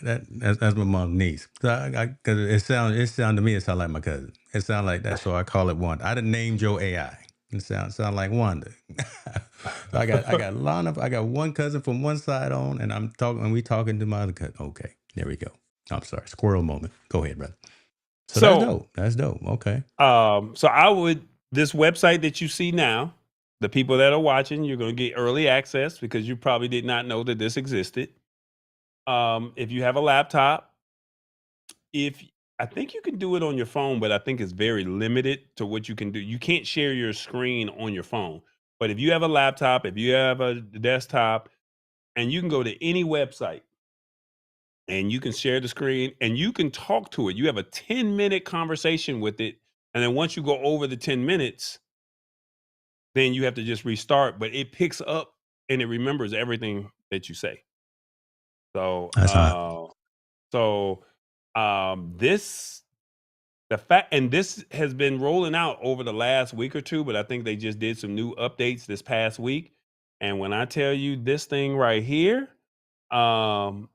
that's my mom's niece. So cause it sound to me it sound like my cousin. It sound like that, so I call it Wanda. I done named Joe AI. It sound like Wanda. So I got Lana. I got one cousin from one side on, and we talking to my other cousin. Okay, there we go. I'm sorry, squirrel moment. Go ahead, brother. So that's So, dope. That's dope. Okay. so I would, this website that you see now, the people that are watching, you're going to get early access because you probably did not know that this existed. If you have a laptop, if I think you can do it on your phone, but I think it's very limited to what you can do. You can't share your screen on your phone. But if you have a laptop, if you have a desktop, and you can go to any website and you can share the screen and you can talk to it. You have a 10-minute conversation with it. And then once you go over the 10 minutes, then you have to just restart. But it picks up and it remembers everything that you say. So, That's hot. so this the fact, and this has been rolling out over the last week or two, but I think they just did some new updates this past week. And when I tell you this thing right here, um,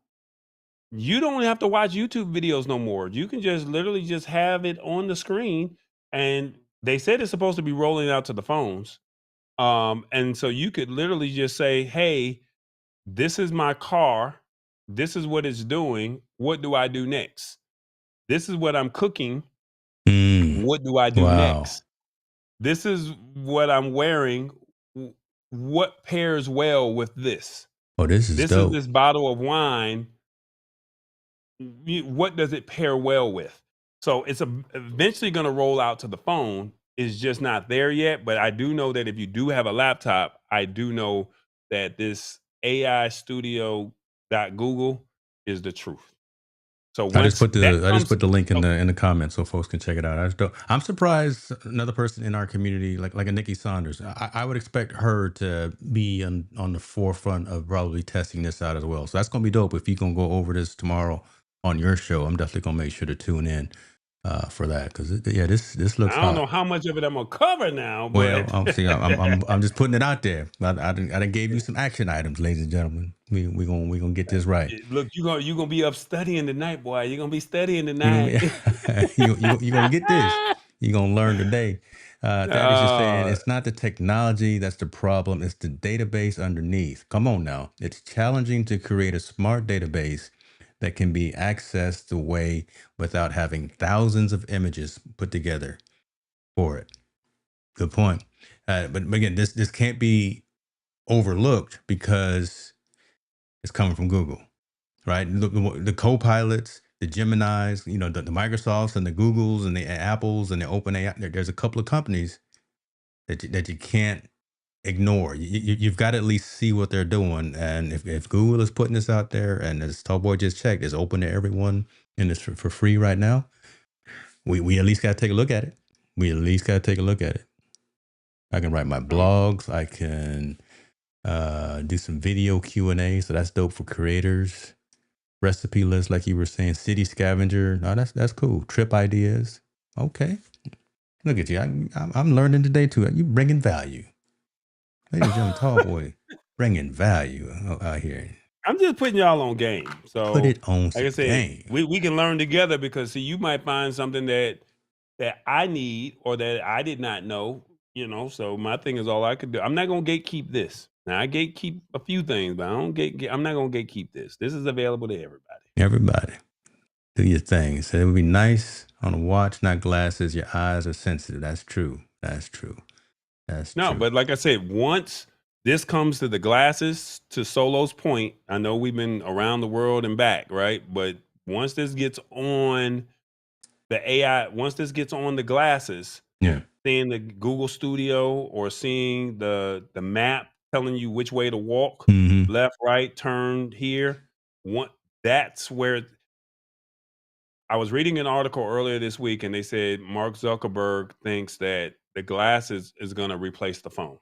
you don't have to watch YouTube videos no more. You can just literally just have it on the screen. And they said it's supposed to be rolling out to the phones. And so you could literally just say, "Hey, this is my car. This is what it's doing. What do I do next? This is what I'm cooking. Mm, What do I do wow. next? This is what I'm wearing. W- What pairs well with this? Oh, this is This is dope. this bottle of wine. What does it pair well with?" So it's eventually going to roll out to the phone. It's just not there yet. But I do know that if you do have a laptop, I do know that this AI Studio Google is the truth. So once that I just comes, put the link in oh, the comments so folks can check it out. I'm surprised another person in our community like a Nikki Saunders. I would expect her to be on the forefront of probably testing this out as well. So that's gonna be dope. If you gonna go over this tomorrow on your show, I'm definitely gonna make sure to tune in for that because yeah, this looks I don't know hot. how much of it I'm gonna cover now, Well, but I'm see, I'm just putting it out there. I done gave you some action items, ladies and gentlemen. We gonna get this right. look, you gonna be up studying tonight, boy. You're gonna be studying You gonna tonight. be, you gonna get this. You gonna learn today. Thaddeus is saying Uh, it's not the technology that's the problem, it's the database underneath. Come on now. It's challenging to create a smart database that can be accessed the way without having thousands of images put together for it. Good point. But again, this can't be overlooked because it's coming from Google, right? The co-pilots, the Geminis, the Microsofts and the Googles and the Apples and the OpenAI. There's a couple of companies that you can't ignore. You've got to at least see what they're doing. And if Google is putting this out there, and as Tallboy just checked, it's open to everyone and it's for free right now, we at least got to take a look at it. We at least got to take a look at it. I can write my blogs. I can do some video Q&A. So that's dope for creators. Recipe list, like you were saying, city scavenger. No, that's cool. Trip ideas. Okay. Look at you. I'm learning today too. You bringing value. Ladies and gentlemen, Tallboy bringing value out here. I'm just putting y'all on game. Put So, it on like some I said, game. we can learn together because see, you might find something that I need or that I did not know. So my thing is all I could do. I'm not gonna gatekeep this. Now I gatekeep a few things, but I don't I'm not gonna gatekeep this. This is available to everybody. Everybody, do your thing. So it would be nice on a watch, not glasses. Your eyes are sensitive. That's true. That's true. That's No, true. but like I said, once this comes to the glasses, to Solo's point, I know we've been around the world and back, right? But once this gets on the AI, once this gets on the glasses, Yeah. seeing the Google Studio or seeing the map telling you which way to walk, Mm-hmm. left, right, turn here. That's where I was reading an article earlier this week, and they said Mark Zuckerberg thinks that the glasses is going to replace the phone.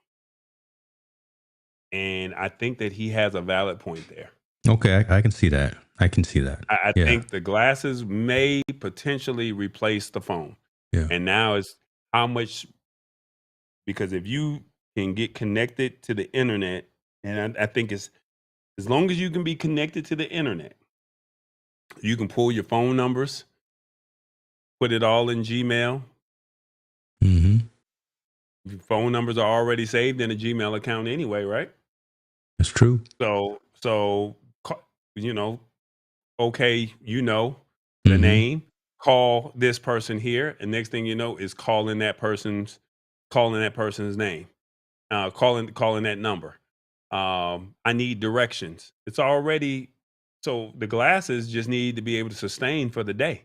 And I think that he has a valid point there. Okay, I can see that. I can see that. I Yeah. think the glasses may potentially replace the phone. Yeah. And now it's how much, because if you can get connected to the internet, and I think it's as long as you can be connected to the internet, you can pull your phone numbers, put it all in Gmail. Mm-hmm. Your phone numbers are already saved in a Gmail account anyway, right? That's true. So okay, the Mm-hmm. name, call this person here, and next thing you know is calling that person's name, calling that number. I need directions. It's already, so the glasses just need to be able to sustain for the day.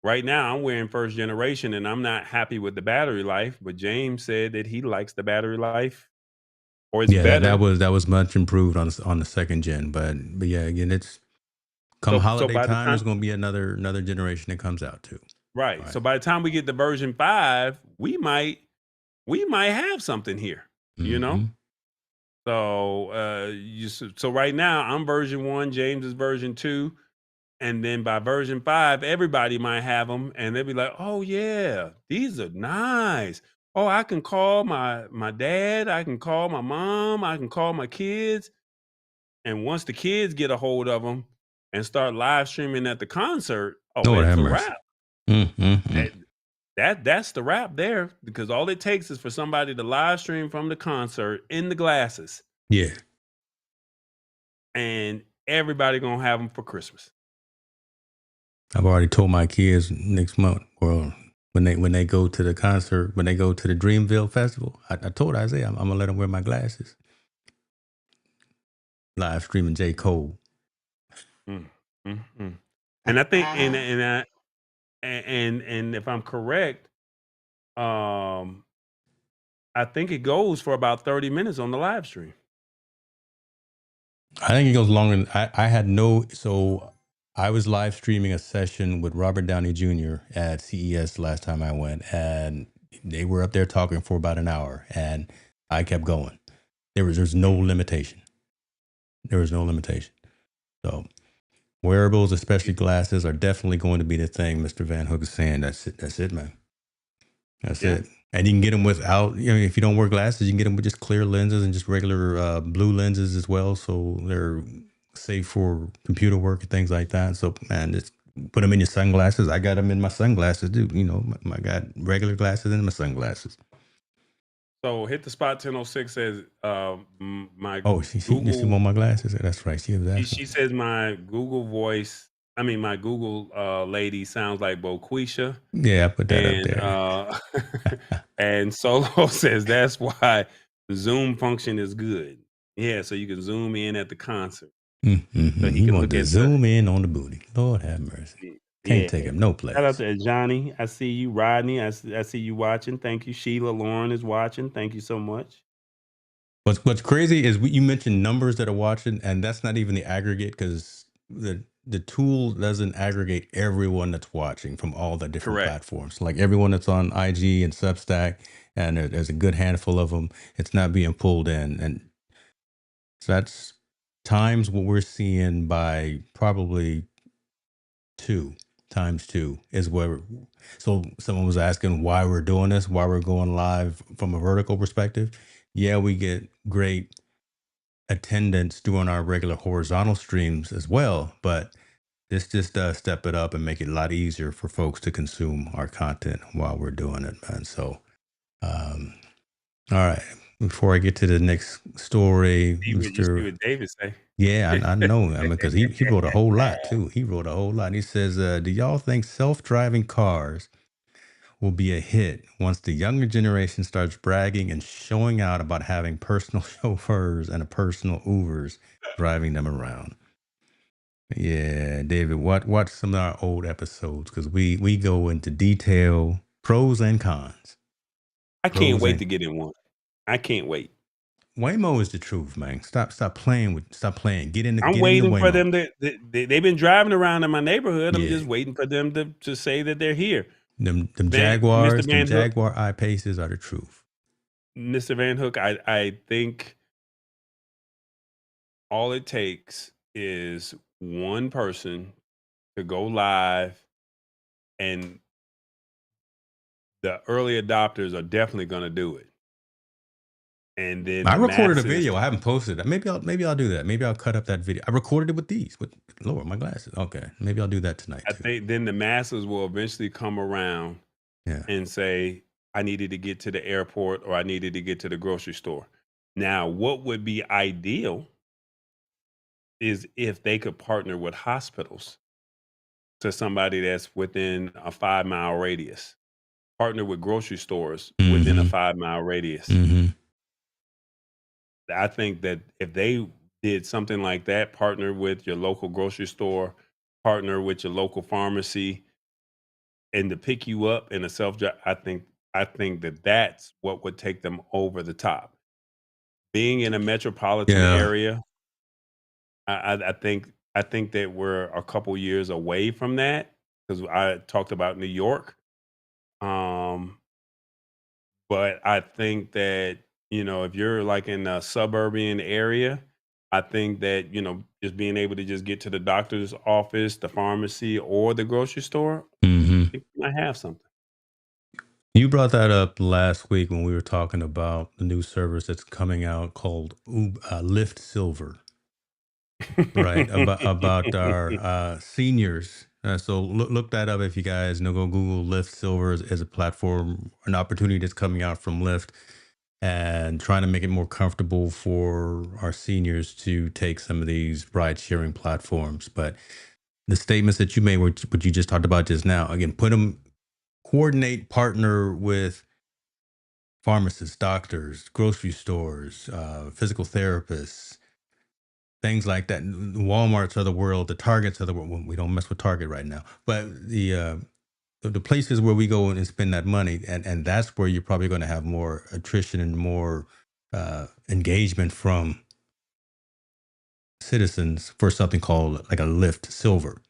Right now, I'm wearing first generation, and I'm not happy with the battery life. But James said that he likes the battery life, or it's Yeah, better. that was much improved on the second gen, but yeah, again, it's come So holiday by the time. time, There's going to be another generation that comes out too. right? Right. So by the time we get to version 5, we might have something here, you know. Mm-hmm. So so right now I'm version 1, James is version 2, and then by version 5, everybody might have them, and they'll be like, "Oh yeah, these are nice. Oh, I can call my dad, I can call my mom, I can call my kids." And once the kids get a hold of them and start live streaming at the concert, oh, Lord it's have a mercy. wrap. Mm-hmm. That's the wrap there, because all it takes is for somebody to live stream from the concert in the glasses, Yeah. and everybody gonna have them for Christmas. I've already told my kids next month, or when they go to the concert, when they go to the Dreamville Festival, I told Isaiah I'm gonna let them wear my glasses. Live streaming J. Cole. Mm, mm, mm. And I think, and if I'm correct, um, I think it goes for about 30 minutes on the live stream. I think it goes longer. I had no. So I was live streaming a session with Robert Downey Jr. at CES last time I went, and they were up there talking for about an hour, and I kept going. There's no limitation. There was no limitation. So wearables, especially glasses, are definitely going to be the thing. Mr. Van Hook is saying that's it. That's it, man. That's Yeah. it. And you can get them without, if you don't wear glasses, you can get them with just clear lenses and just regular blue lenses as well. So they're safe for computer work and things like that. So, man, just put them in your sunglasses. I got them in my sunglasses, too. I got regular glasses and my sunglasses. So hit the spot 1006 says my Oh, she Google want my glasses. That's right. She was she asking. says my Google voice my Google lady sounds like Boquisha. Yeah, I put that up And there. and Solo says that's why the Zoom function is good. Yeah, so you can zoom in at the concert. So he He can wanted look to at the zoom in on the booty. Lord have mercy. Can't yeah. take him no Shout out place. to Johnny. I see you, Rodney. I see you watching. Thank you. Sheila Lauren is watching. Thank you so much. What's crazy is you mentioned numbers that are watching, and that's not even the aggregate because the tool doesn't aggregate everyone that's watching from all the different Correct. platforms. Like everyone that's on IG and Substack, and there's a good handful of them. It's not being pulled in, and so that's times what we're seeing by probably times two is where. So someone was asking why we're doing this, why we're going live from a vertical perspective. Yeah, we get great attendance doing our regular horizontal streams as well, but this just does step it up and make it a lot easier for folks to consume our content while we're doing it, man. So, um, all right. Before I get to the next story, You see Mr. what David say. Yeah, I know. I mean, because he wrote a whole lot too. He wrote a whole lot. He says, "Do y'all think self-driving cars will be a hit once the younger generation starts bragging and showing out about having personal chauffeurs and a personal Ubers driving them around?" Yeah, David, watch some of our old episodes because we go into detail, pros and cons. I can't Pros wait and to get in one. I can't wait. Waymo is the truth, man. Stop playing. I'm Get in the waiting for Waymo. them to they've been driving around in my neighborhood. I'm Yeah. just waiting for them to say that they're here. Them Mr. Jaguars, them Van Hook, Jaguar I-Paces are the truth. Mr. Van Hook, I think all it takes is one person to go live, and the early adopters are definitely going to do it. And then I the recorded a masses. video. I haven't posted it. Maybe I'll do that. Maybe I'll cut up that video. I recorded it with these. With Lord, my glasses. Okay. Maybe I'll do that tonight I too. think then the masses will eventually come around Yeah. and say, I needed to get to the airport or I needed to get to the grocery store. Now, what would be ideal is if they could partner with hospitals to somebody that's within a 5-mile radius, partner with grocery stores within a Mm-hmm. 5-mile radius. Mm-hmm. I think that if they did something like that, partner with your local grocery store, partner with your local pharmacy, and to pick you up in a self-drive, I think that that's what would take them over the top. Being in a metropolitan Yeah. area, I think that we're a couple years away from that because I talked about New York. Um, but I think that, if you're like in a suburban area, I think that, just being able to just get to the doctor's office, the pharmacy, or the grocery store, Mm-hmm. I think you might have something. You brought that up last week when we were talking about the new service that's coming out called Lyft Silver, right? About our seniors. So look that up if you guys know. Go Google Lyft Silver as a platform, an opportunity that's coming out from Lyft, and trying to make it more comfortable for our seniors to take some of these ride sharing platforms. But the statements that you made, what you just talked about just now, again, coordinate, partner with pharmacists, doctors, grocery stores, physical therapists, things like that. The Walmarts of the world, the Targets of the world. Well, we don't mess with Target right now, but the places where we go and spend that money, and that's where you're probably going to have more attrition and more engagement from citizens for something called like a Lyft Silver.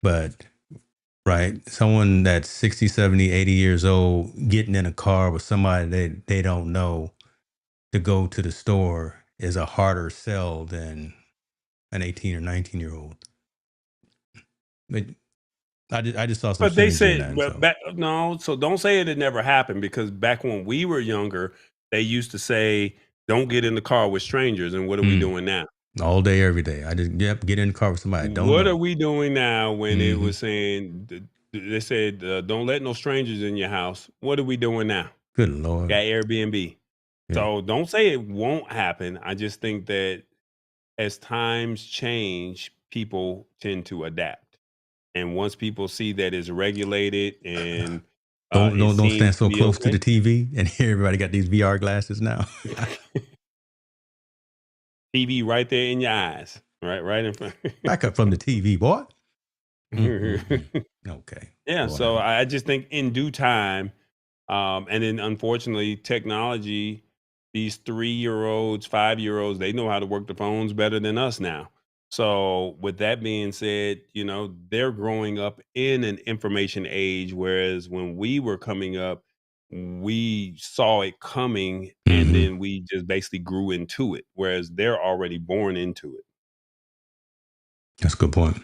But right, someone that's 60, 70, 80 years old getting in a car with somebody they don't know to go to the store is a harder sell than an 18 or 19-year old. But I just saw some But they synergy in said, that. but So back, no, so don't say it never happened because back when we were younger, they used to say, don't get in the car with strangers. And what are we doing now? all day, every day, I just get in the car with somebody I don't What are know. we doing now when it Mm-hmm. was saying, they said, don't let no strangers in your house? What are we doing now? Good Lord. got Airbnb. Yeah. So don't say it won't happen. I just think that as times change, people tend to adapt. And once people see that it's regulated and Don't seems stand to so be close to the okay. TV and everybody got these VR glasses now. TV right there in your eyes, right in front. Back up from the TV, boy. Okay. Yeah, Lord so have I just think in due time, and then unfortunately, technology, these 3-year-olds, 5-year-olds, they know how to work the phones better than us now. So with that being said, they're growing up in an information age, whereas when we were coming up, we saw it coming and hmm then we just basically grew into it, whereas they're already born into it. That's a good point.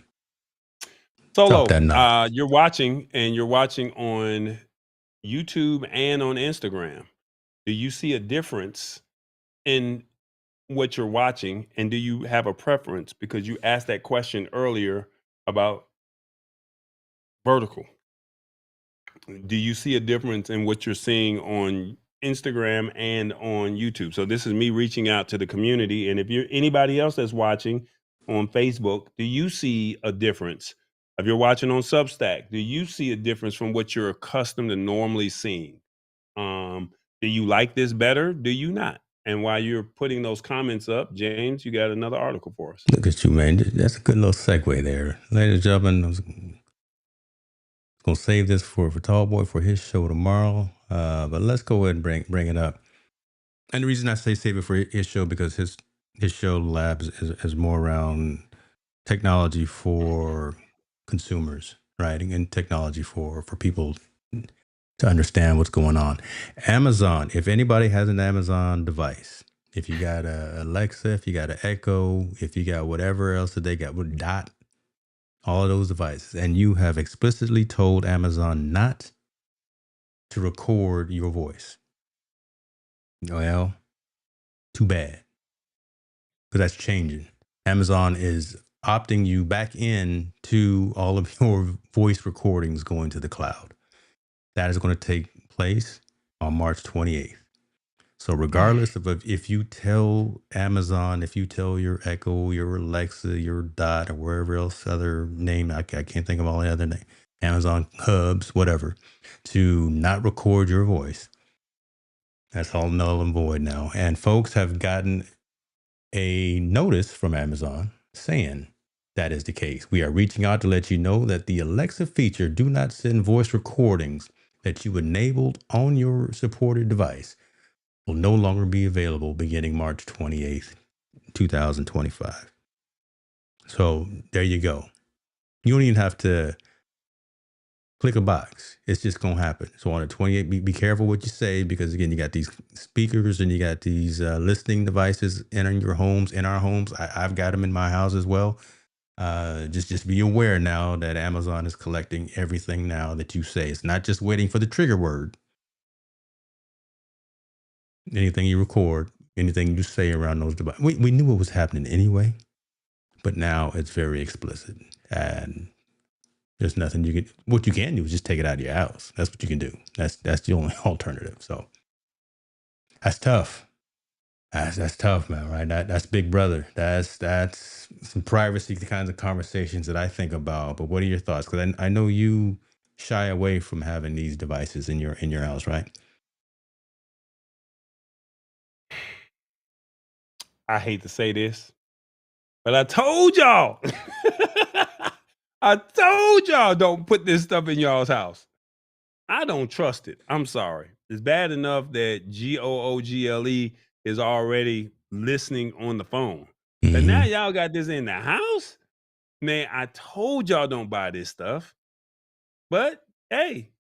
Drop Solo, that knowledge. you're watching on YouTube and on Instagram. Do you see a difference in what you're watching? And do you have a preference? Because you asked that question earlier about vertical. Do you see a difference in what you're seeing on Instagram and on YouTube? So this is me reaching out to the community. And if you're anybody else that's watching on Facebook, do you see a difference? If you're watching on Substack, do you see a difference from what you're accustomed to normally seeing? Um, do you like this better? Do you not? And while you're putting those comments up, James, you got another article for us. Look at you, man. That's a good little segue there. Ladies and gentlemen, I was going to save this for Tall Boy for his show tomorrow. But let's go ahead and bring it up. And the reason I say save it for his show, because his show labs is more around technology for consumers, right? And technology for people to understand what's going on. Amazon, if anybody has an Amazon device, if you got a Alexa, if you got an Echo, if you got whatever else that they got with Dot, all of those devices, and you have explicitly told Amazon not to record your voice, well, too bad, because that's changing. Amazon is opting you back in to all of your voice recordings going to the cloud. That is going to take place on March 28th. So regardless of if you tell Amazon, if you tell your Echo, your Alexa, your Dot, or wherever else other name, I can't think of all the other names, Amazon hubs, whatever, to not record your voice, that's all null and void now. And folks have gotten a notice from Amazon saying that is the case. We are reaching out to let you know that the Alexa feature, do not send voice recordings, that you enabled on your supported device, will no longer be available beginning March 28th, 2025. So there you go. You don't even have to click a box. It's just going to happen. So on the 28th, be careful what you say, because again, you got these speakers and you got these listening devices in your homes, in our homes. I've got them in my house as well. Just be aware now that Amazon is collecting everything now that you say. It's not just waiting for the trigger word. Anything you record, anything you say around those devices. We knew what was happening anyway, but now it's very explicit. And there's nothing you can, what you can do is just take it out of your house. That's what you can do. That's the only alternative. So that's tough. That's tough, man, right? That's big brother. That's some privacy kinds of conversations that I think about. But what are your thoughts? Because I know you shy away from having these devices in your house, right? I hate to say this, but I told y'all. I told y'all don't put this stuff in y'all's house. I don't trust it. I'm sorry. It's bad enough that Google is already listening on the phone. But now Mm-hmm. y'all got this in the house? Man, I told y'all don't buy this stuff. But hey,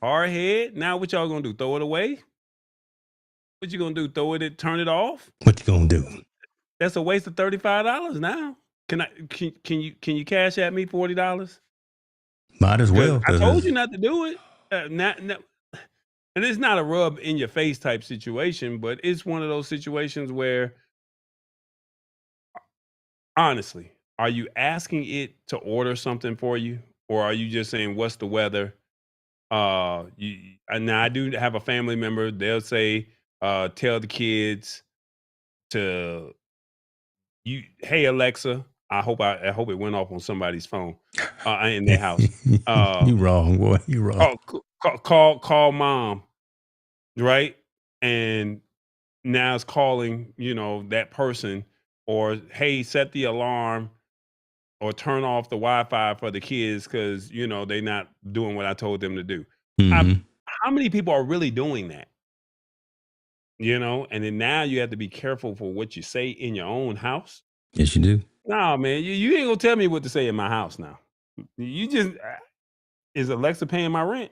hard head. Now what y'all gonna do? Throw it away? What you gonna do? Throw it, turn it off? What you gonna do? That's a waste of $35 now. Can you cash at me $40? Might as Because well, I because told you it's not to do it. And it's not a rub in your face type situation, but it's one of those situations where, honestly, are you asking it to order something for you? Or are you just saying, what's the weather? Now I do have a family member. They'll say, tell the kids to hey Alexa. I hope it went off on somebody's phone in their house. You wrong, boy. You wrong. Call mom, right? And now it's calling, that person, or hey, set the alarm or turn off the Wi-Fi for the kids because they're not doing what I told them to do. I, Hmm. how many people are really doing that? And then now you have to be careful for what you say in your own house. Yes, you do. No, man, you ain't gonna tell me what to say in my house now. You just is Alexa paying my rent?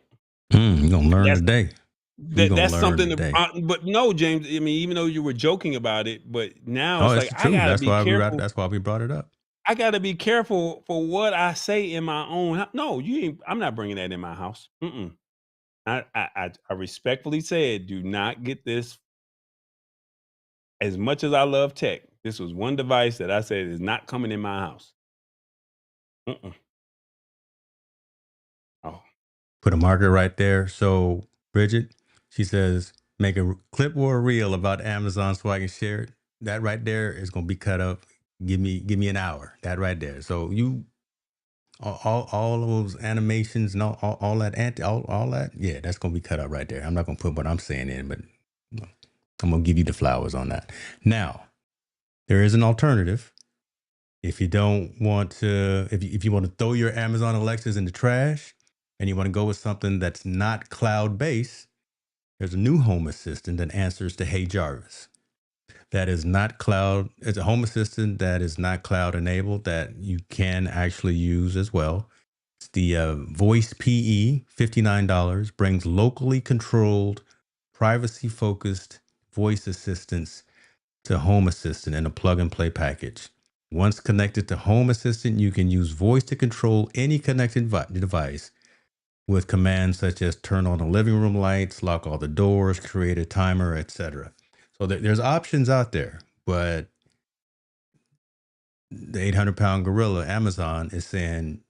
You're gonna learn That's today. You're gonna that's learn something. today. But no, James. I mean, even though you were joking about it, but now Oh, it's it's like the I truth. gotta That's be why careful. that's why we brought it up. I gotta be careful for what I say in my own house. No, you ain't. I'm not bringing that in my house. Mm-mm. I respectfully said, do not get this. As much as I love tech, this was one device that I said is not coming in my house. Mm-mm. Oh, Put a marker right there. So Bridget, she says, make a clip or a reel about Amazon so I can share it. That right there is gonna be cut up. Give me an hour. That right there. So you all those animations and all that all that, yeah, that's gonna be cut up right there. I'm not gonna put what I'm saying in, but I'm gonna give you the flowers on that. Now, there is an alternative. If you don't want to, if you want to throw your Amazon Alexas in the trash and you want to go with something that's not cloud based, there's a new home assistant that answers to Hey Jarvis. That is not cloud. It's a home assistant that is not cloud enabled that you can actually use as well. It's the Voice PE, $59, brings locally controlled, privacy focused voice assistance to Home Assistant in a plug and play package. Once connected to Home Assistant, you can use voice to control any connected device with commands such as turn on the living room lights, lock all the doors, create a timer, etc. So there's options out there, but the 800-pound gorilla, Amazon, is saying,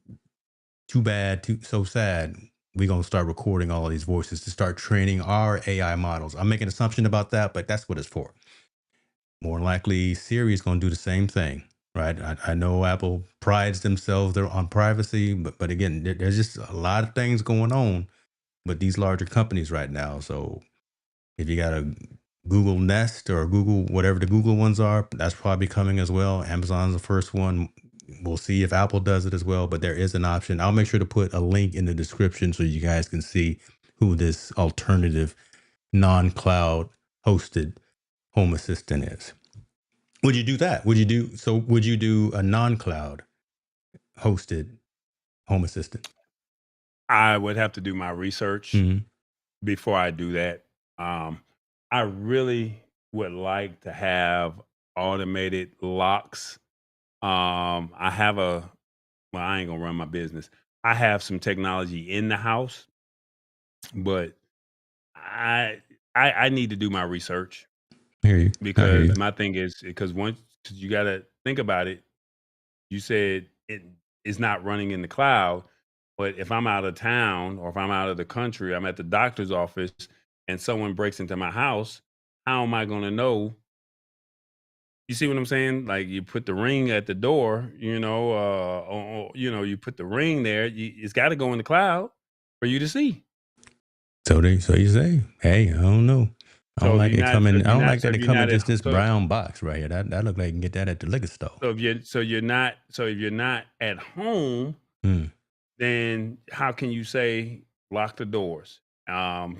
too bad, so sad. We're going to start recording all of these voices to start training our AI models. I'm making an assumption about that, but that's what it's for. More likely, Siri is going to do the same thing, right? I know Apple prides themselves on privacy, but again, there's just a lot of things going on with these larger companies right now. So if you got a Google Nest or Google, whatever the Google ones are, that's probably coming as well. Amazon's the first one. We'll see if Apple does it as well, but there is an option. I'll make sure to put a link in the description so you guys can see who this alternative non-cloud hosted home assistant is. Would you do that? Would you do a non-cloud hosted home assistant? I would have to do my research Mm-hmm. before I do that. Um, I really would like to have automated locks. I have well, I ain't gonna run my business. I have some technology in the house, but I need to do my research I hear you. I hear because you. my thing is because once 'cause you got to think about it. You said it is not running in the cloud, but if I'm out of town or if I'm out of the country, I'm at the doctor's office and someone breaks into my house, how am I going to know? You see what I'm saying? Like you put the ring at the door, you put the ring there. It's got to go in the cloud for you to see. So you say, hey, I don't know. I don't So if like you're it not, so coming. if I you're don't not, like so that if it you're come in not at, just this so brown box right here. That look like you can get that at the liquor store. so if you're not at home, Mm. then how can you say lock the doors?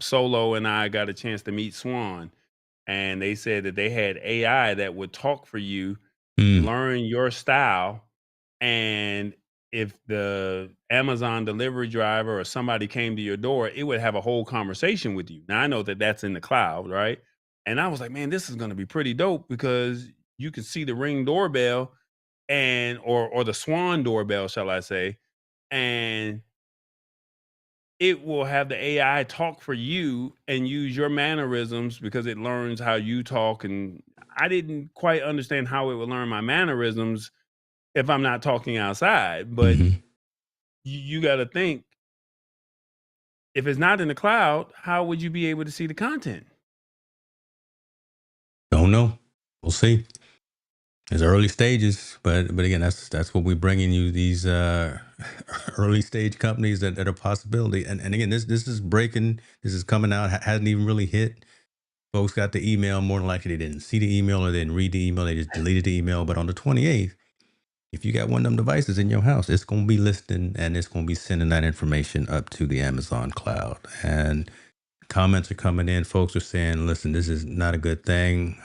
Solo and I got a chance to meet Swan, and they said that they had AI that would talk for you, Mm. learn your style, and if the Amazon delivery driver or somebody came to your door, it would have a whole conversation with you. Now I know that that's in the cloud, right? And I was like, man, this is going to be pretty dope because you can see the Ring doorbell and or the Swan doorbell, shall I say, and it will have the AI talk for you and use your mannerisms because it learns how you talk. And I didn't quite understand how it would learn my mannerisms if I'm not talking outside. But Hmm. you got to think if it's not in the cloud, how would you be able to see the content? Don't know. We'll see. It's early stages, but again, that's what we're bringing you, these early stage companies that are a possibility. And again, this is breaking. This is coming out. Hasn't even really hit. Folks got the email. More than likely, they didn't see the email or they didn't read the email. They just deleted the email. But on the 28th, if you got one of them devices in your house, it's going to be listening and it's going to be sending that information up to the Amazon cloud. And comments are coming in. Folks are saying, listen, this is not a good thing.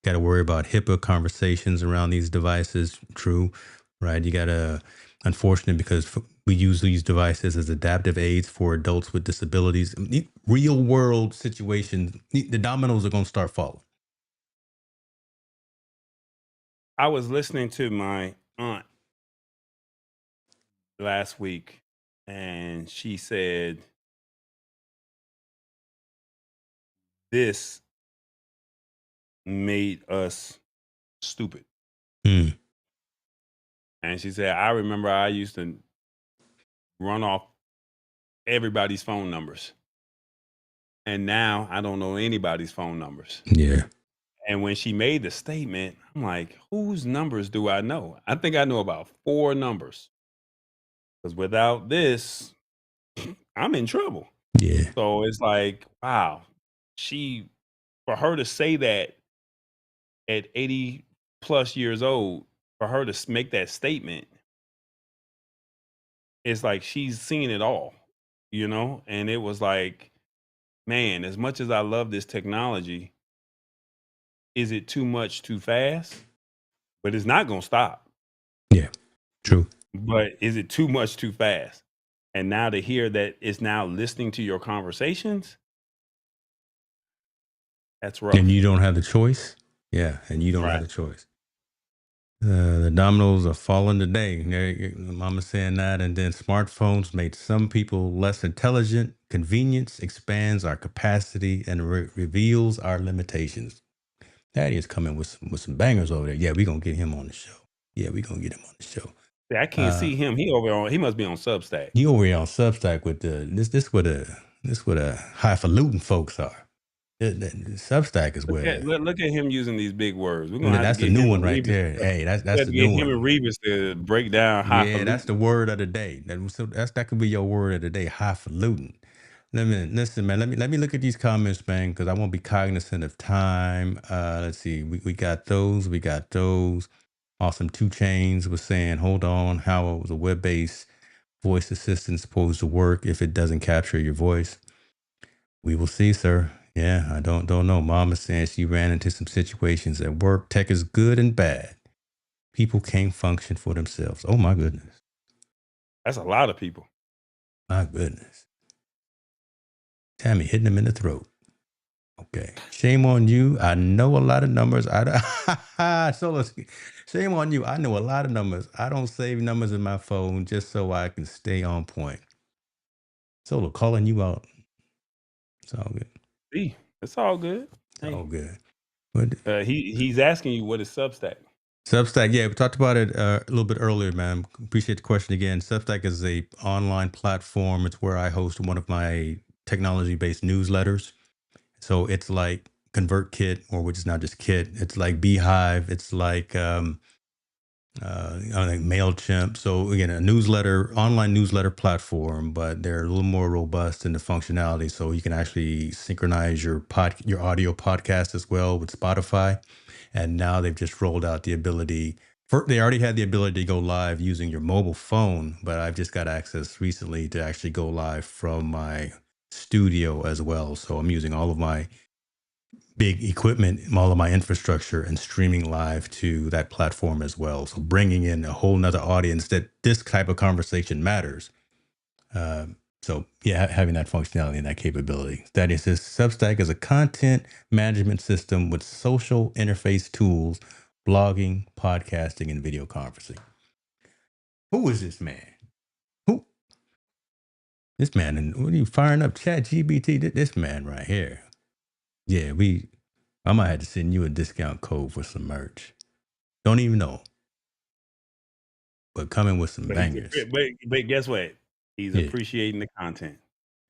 Got to worry about HIPAA conversations around these devices. True, right? You got to, unfortunate because we use these devices as adaptive aids for adults with disabilities. Real world situations, the dominoes are going to start falling. I was listening to my aunt last week, and she said, this made us stupid. Hmm. And she said, I remember I used to run off everybody's phone numbers. And now I don't know anybody's phone numbers. Yeah. And when she made the statement, I'm like, whose numbers do I know? I think I know about 4 numbers. Because without this, I'm in trouble. Yeah. So it's like, wow, for her to say that at 80 plus years old, for her to make that statement, it's like she's seen it all, you know? And it was like, man, as much as I love this technology, is it too much too fast? But it's not going to stop. Yeah. True. But is it too much too fast? And now to hear that it's now listening to your conversations, that's rough. And you don't have the choice. Yeah. And you don't have Right. the choice. The dominoes are falling today. Mama saying that, and then smartphones made some people less intelligent. Convenience expands our capacity and reveals our limitations. Daddy is coming with some bangers over there. Yeah, we gonna get him on the show. Yeah, we gonna get him on the show. See, I can't see him. He must be on Substack. He over here on Substack with this where the highfalutin folks are. The Substack is where Look at him using these big words. We're gonna have that's to the get new him one and right Rebus. there. Hey, We that's have the to get new him and one. Rebus to break down Yeah, that's highfalutin. the word of the day. That could be your word of the day, highfalutin. Listen, man. Let me look at these comments, man, because I won't be cognizant of time. Let's see. We got those. We got those. Awesome. 2 Chains was saying, hold on, how was a web-based voice assistant supposed to work if it doesn't capture your voice? We will see, sir. Yeah, I don't know. Mama saying she ran into some situations at work. Tech is good and bad. People can't function for themselves. Oh my goodness. That's a lot of people. My goodness. Tammy hitting him in the throat. Okay. Shame on you. I know a lot of numbers. Shame on you. I know a lot of numbers. I don't save numbers in my phone just so I can stay on point. Solo calling you out. It's all good. See, it's all good. It's Hey, all good. But he's asking you what is Substack. Substack, yeah, we talked about it a little bit earlier, man. Appreciate the question again. Substack is a online platform. It's where I host one of my technology-based newsletters. So it's like ConvertKit, or which is not just Kit. It's like Beehive. It's like I think MailChimp. So again, a online newsletter platform, but they're a little more robust in the functionality. So you can actually synchronize your audio podcast as well with Spotify. And now they've just rolled out the ability. They already had the ability to go live using your mobile phone, but I've just got access recently to actually go live from my studio as well. So I'm using all of my big equipment, all of my infrastructure, and streaming live to that platform as well. So bringing in a whole nother audience that this type of conversation matters. So yeah, having that functionality and that capability. That is, this Substack is a content management system with social interface tools, blogging, podcasting, and video conferencing. Who is this man? Who? This man, and what are you firing up Chat GBT? This man right here. Yeah, I might have to send you a discount code for some merch. Don't even know. But coming with some But bangers. but guess what? He's Yeah. appreciating the content.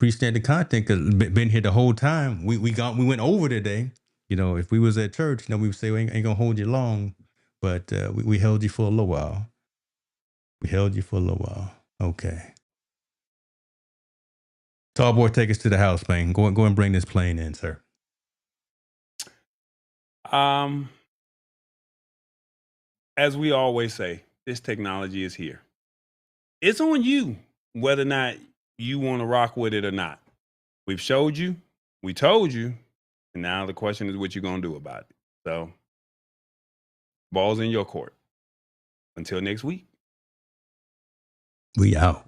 pre-standard content because been here the whole time. We went over today. You know, if we was at church, we would say we ain't gonna hold you long, but we held you for a little while. We held you for a little while. Okay. Tall boy, take us to the house, man. Go and bring this plane in, sir. As we always say, this technology is here. It's on you whether or not you want to rock with it or not. We've showed you, we told you, and now the question is what you're going to do about it. So, ball's in your court. Until next week. We out.